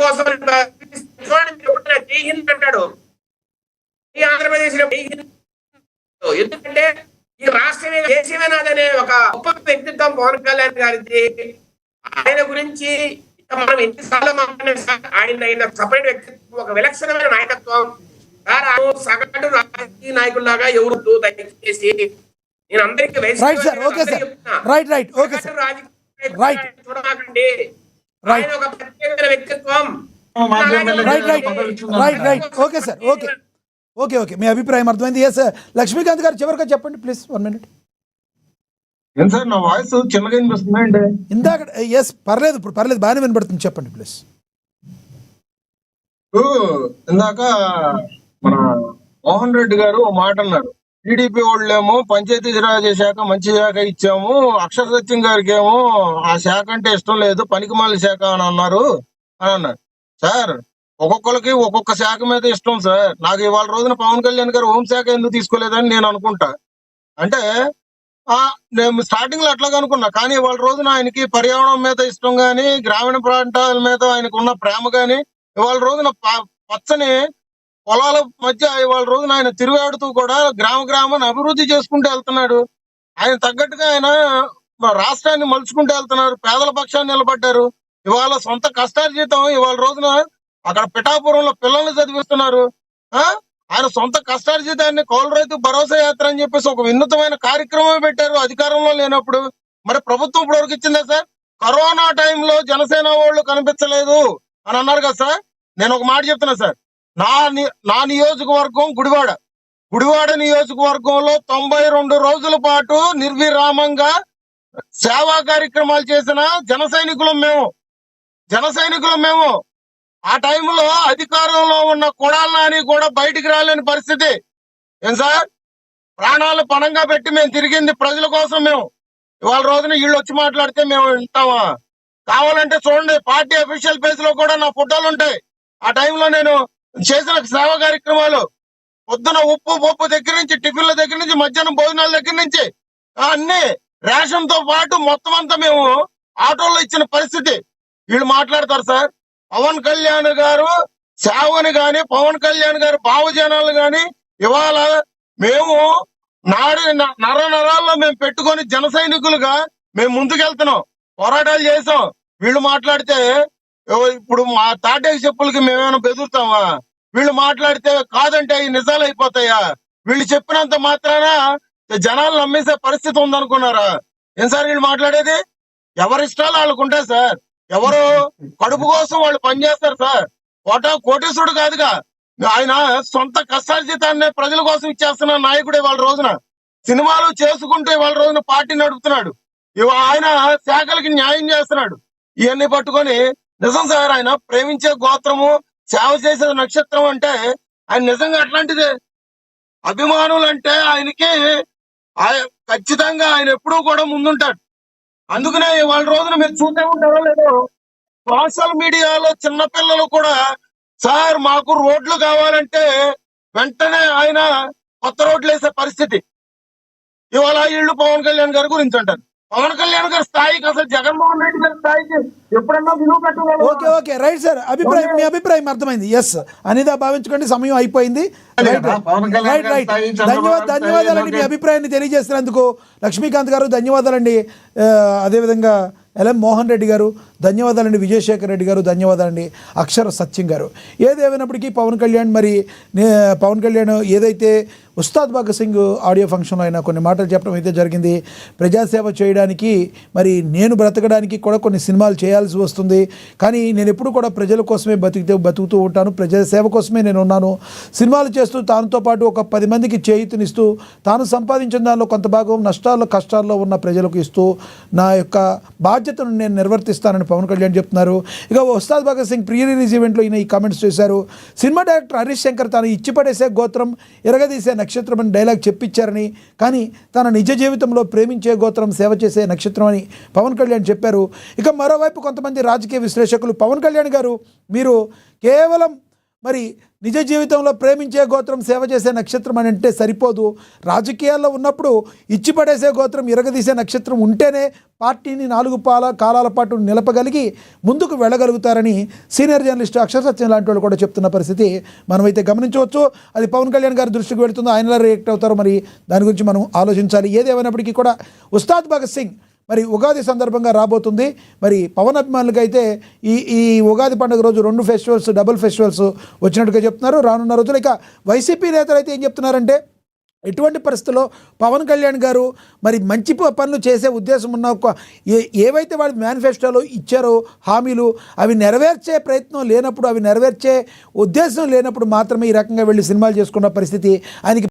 కోసం చూడండి, మీరు ఎప్పుడైనా జై హింద్ అంటాడు, ఈ ఆంధ్రప్రదేశ్ లో జై హింద్. ఎందుకంటే ఈ రాష్ట్రమే దేశమే నాదనే ఒక గొప్ప వ్యక్తిత్వం పవన్ కళ్యాణ్ గారిది. ఆయన గురించి మనం ఎన్నిసార్లు ఆయన సపరేట్ వ్యక్తిత్వం, ఒక విలక్షణమైన నాయకత్వం. సగటు రాజకీయ నాయకుల్లాగా ఎవరు దయచేసి నేను అందరికీ right sir, okay sir, right right, okay sir, right చూడమాకండి. ఆయన ఒక ప్రత్యేకమైన వ్యక్తిత్వం. Right right right right, okay sir, okay okay okay, మీ అభిప్రాయం అర్థమైంది. ఎస్ లక్ష్మీకాంత్ గారు చివరిగా చెప్పండి ప్లీజ్, 1 minute. ఏం సార్ నా వాయిస్ చిన్నగా వినిపిస్తుంది అండి? ఇందాక ఎస్ పర్లేదు, ఇప్పుడు పర్లేదు, బాగానే వినబడుతుంది, చెప్పండి ప్లీజ్. ఇందాక మన మోహన్ రెడ్డి గారు ఓ మాట అన్నారు, టీడీపీ వాళ్ళేమో పంచాయతీరాజ్ శాఖ మంచి శాఖ ఇచ్చాము, అక్షర సత్యం గారికి ఏమో ఆ శాఖ అంటే ఇష్టం లేదు, పనికిమాల శాఖ అని అన్నారు సార్. ఒక్కొక్కరికి ఒక్కొక్క శాఖ మీద ఇష్టం సార్. నాకు ఇవాళ రోజున పవన్ కళ్యాణ్ గారు హోంశాఖ ఎందుకు తీసుకోలేదని నేను అనుకుంటా. అంటే నేను స్టార్టింగ్ లో అట్లాగా అనుకున్నా, కానీ ఇవాళ రోజున ఆయనకి పర్యావరణం మీద ఇష్టం గాని, గ్రామీణ ప్రాంతాల మీద ఆయనకు ఉన్న ప్రేమ గాని, ఇవాళ రోజున పచ్చని పొలాల మధ్య ఇవాళ రోజున ఆయన తిరుగాడుతూ కూడా గ్రామాన్ని అభివృద్ధి చేసుకుంటూ వెళ్తున్నాడు. ఆయన తగ్గట్టుగా ఆయన రాష్ట్రాన్ని మలుచుకుంటూ వెళ్తున్నారు, పేదల పక్షాన్ని నిలబడ్డారు. ఇవాళ సొంత కష్టార్జితం ఇవాళ రోజున అక్కడ పిఠాపురంలో పిల్లల్ని చదివిస్తున్నారు. ఆయన సొంత కష్టార్జితాన్ని కౌలు రైతు భరోసా యాత్ర అని చెప్పేసి ఒక వినూతమైన కార్యక్రమం పెట్టారు అధికారంలో లేనప్పుడు. మరి ప్రభుత్వం ఇప్పటి వరకు ఇచ్చిందా సార్? కరోనా టైంలో జనసేన వాళ్ళు కనిపించలేదు అని అన్నారు కదా సార్. నేను ఒక మాట చెప్తున్నా సార్, నా నియోజకవర్గం గుడివాడ నియోజకవర్గంలో 92 రోజుల పాటు నిర్విరామంగా సేవా కార్యక్రమాలు చేసిన జన సైనికులం మేము. ఆ టైంలో అధికారంలో ఉన్న కొడాలని కూడా బయటికి రాలేని పరిస్థితి. ఏం సార్, ప్రాణాలు పణంగా పెట్టి మేము తిరిగింది ప్రజల కోసం. మేము ఇవాళ రోజున వీళ్ళు వచ్చి మాట్లాడితే మేము వింటామా? కావాలంటే చూడండి, పార్టీ అఫీషియల్ పేజ్ లో కూడా నా ఫోటోలు ఉంటాయి. ఆ టైంలో నేను చేసిన సేవా కార్యక్రమాలు, పొద్దున ఉప్పు దగ్గర నుంచి, టిఫిన్ల దగ్గర నుంచి, మధ్యాహ్నం భోజనాల దగ్గర నుంచి అన్ని రేషన్ తో పాటు మొత్తం అంతా మేము ఆటోల్లో ఇచ్చిన పరిస్థితి. వీళ్ళు మాట్లాడతారు సార్. పవన్ కళ్యాణ్ గారు సేవని గాని, పవన్ కళ్యాణ్ గారు భావజనాలు గాని ఇవాళ మేము నరాల్లో మేము పెట్టుకొని జన సైనికులుగా మేము ముందుకెళ్తున్నాం, పోరాటాలు చేసాం. వీళ్ళు మాట్లాడితే ఇప్పుడు మా తాటేకి చెప్పులకి మేమేమైనా బెదురుతామా? వీళ్ళు మాట్లాడితే కాదంటే అవి నిజాలు అయిపోతాయా? వీళ్ళు చెప్పినంత మాత్రాన జనాలు నమ్మేసే పరిస్థితి ఉందనుకున్నారా? ఏం సార్ వీళ్ళు మాట్లాడేది? ఎవరిష్టాలు వాళ్ళకు ఉంటాయి సార్. ఎవరు కడుపు కోసం వాళ్ళు పనిచేస్తారు సార్. కోటేశ్వరుడు కాదుగా, ఆయన సొంత కష్టార్జితాన్ని ప్రజల కోసం ఇచ్చేస్తున్న నాయకుడే వాళ్ళ రోజున. సినిమాలు చేసుకుంటే వాళ్ళ రోజున పార్టీ నడుపుతున్నాడు. ఆయన శాఖలకి న్యాయం చేస్తున్నాడు. ఇవన్నీ పట్టుకొని నిజం సార్, ఆయన ప్రేమించే గోత్రము, సేవ చేసే నక్షత్రం అంటే ఆయన నిజంగా అట్లాంటిదే. అభిమానులు అంటే ఆయనకి ఖచ్చితంగా ఆయన ఎప్పుడూ కూడా ముందుంటాడు. అందుకనే వాళ్ళ రోజున మీరు చూసే ఉంటారో లేదో, సోషల్ మీడియాలో చిన్నపిల్లలు కూడా సార్ మాకు రోడ్లు కావాలంటే వెంటనే ఆయన కొత్త రోడ్లు వేసే పరిస్థితి. ఇవాళ వీళ్ళు పవన్ కళ్యాణ్ గారి గురించి అంటారు. పవన్ కళ్యాణ్ గారి స్థాయికి అసలు జగన్మోహన్ రెడ్డి గారి స్థాయికి ఎప్పుడన్నా విలువ పెట్టాలి. ఓకే ఓకే, రైట్ సార్, మీ అభిప్రాయం అర్థమైంది. ఎస్ అనిదా భావించుకోండి, సమయం అయిపోయింది. రైట్ రైట్ రైట్, ధన్యవాదాలండి మీ అభిప్రాయాన్ని తెలియజేసినందుకు. లక్ష్మీకాంత్ గారు ధన్యవాదాలండి. అదేవిధంగా ఎల్ఎం మోహన్ రెడ్డి గారు ధన్యవాదాలండి. విజయశేఖర్ రెడ్డి గారు ధన్యవాదాలండి. అక్షర సత్యం గారు. ఏదేమైనప్పటికీ పవన్ కళ్యాణ్ ఏదైతే ఉస్తాద్ భగత్ సింగ్ ఆడియో ఫంక్షన్లో అయినా కొన్ని మాటలు చెప్పడం అయితే జరిగింది. ప్రజాసేవ చేయడానికి, మరి నేను బ్రతకడానికి కూడా కొన్ని సినిమాలు చేయాల్సి వస్తుంది, కానీ నేను ఎప్పుడు కూడా ప్రజల కోసమే బతుకుతూ ఉంటాను, ప్రజాసేవ కోసమే నేను ఉన్నాను. సినిమాలు చేస్తూ తానుతో పాటు ఒక 10 మందికి చేయూతనిస్తూ తాను సంపాదించిన దానిలో కొంత భాగం నష్టాల్లో కష్టాల్లో ఉన్న ప్రజలకు ఇస్తూ నా యొక్క బాధ్యతను నేను నిర్వర్తిస్తానని పవన్ కళ్యాణ్ చెప్తున్నారు. ఇక ఉస్తాద్ భగత్ సింగ్ ప్రీ రిలీజ్ ఈవెంట్లో ఈయన ఈ కామెంట్స్ చేశారు. సినిమా డైరెక్టర్ హరీష్ శంకర్ తాను ఇచ్చిపడేసే గోత్రం, ఎరగదీసే నక్షత్రం అని డైలాగ్ చెప్పించారని, కానీ తన నిజ జీవితంలో ప్రేమించే గోత్రం, సేవ చేసే నక్షత్రం అని పవన్ కళ్యాణ్ చెప్పారు. ఇక మరోవైపు కొంతమంది రాజకీయ విశ్లేషకులు పవన్ కళ్యాణ్ గారు మీరు కేవలం మరి నిజ జీవితంలో ప్రేమించే గోత్రం సేవ చేసే నక్షత్రం అని అంటే సరిపోదు. రాజకీయాల్లో ఉన్నప్పుడు ఇచ్చిపడేసే గోత్రం ఇరగదీసే నక్షత్రం ఉంటేనే పార్టీని 4 కాలాల పాటు నిలపగలిగి ముందుకు వెళ్ళగలుగుతారని సీనియర్ జర్నలిస్టు అక్షర సత్యం లాంటి వాళ్ళు కూడా చెప్తున్న పరిస్థితి మనమైతే గమనించవచ్చు. అది పవన్ కళ్యాణ్ గారి దృష్టికి వెళుతుందో, ఆయన ఎలా రియాక్ట్ అవుతారో మరి దాని గురించి మనం ఆలోచించాలి. ఏదేమైనప్పటికీ కూడా ఉస్తాద్ భగత్ సింగ్ మరి ఉగాది సందర్భంగా రాబోతుంది. మరి పవన్ అభిమానులకి అయితే ఈ ఉగాది పండుగ రోజు 2 ఫెస్టివల్స్, డబుల్ ఫెస్టివల్స్ వచ్చినట్టుగా చెప్తున్నారు. రానున్న రోజులు ఇక వైసీపీ నేతలు అయితే ఏం చెప్తున్నారంటే, ఎటువంటి పరిస్థితుల్లో పవన్ కళ్యాణ్ గారు మరి మంచి పనులు చేసే ఉద్దేశం ఉన్న ఏవైతే వాళ్ళు మేనిఫెస్టోలో ఇచ్చారో హామీలు, అవి నెరవేర్చే ప్రయత్నం లేనప్పుడు, అవి నెరవేర్చే ఉద్దేశం లేనప్పుడు మాత్రమే ఈ రకంగా వెళ్ళి సినిమాలు చేసుకున్న పరిస్థితి ఆయనకి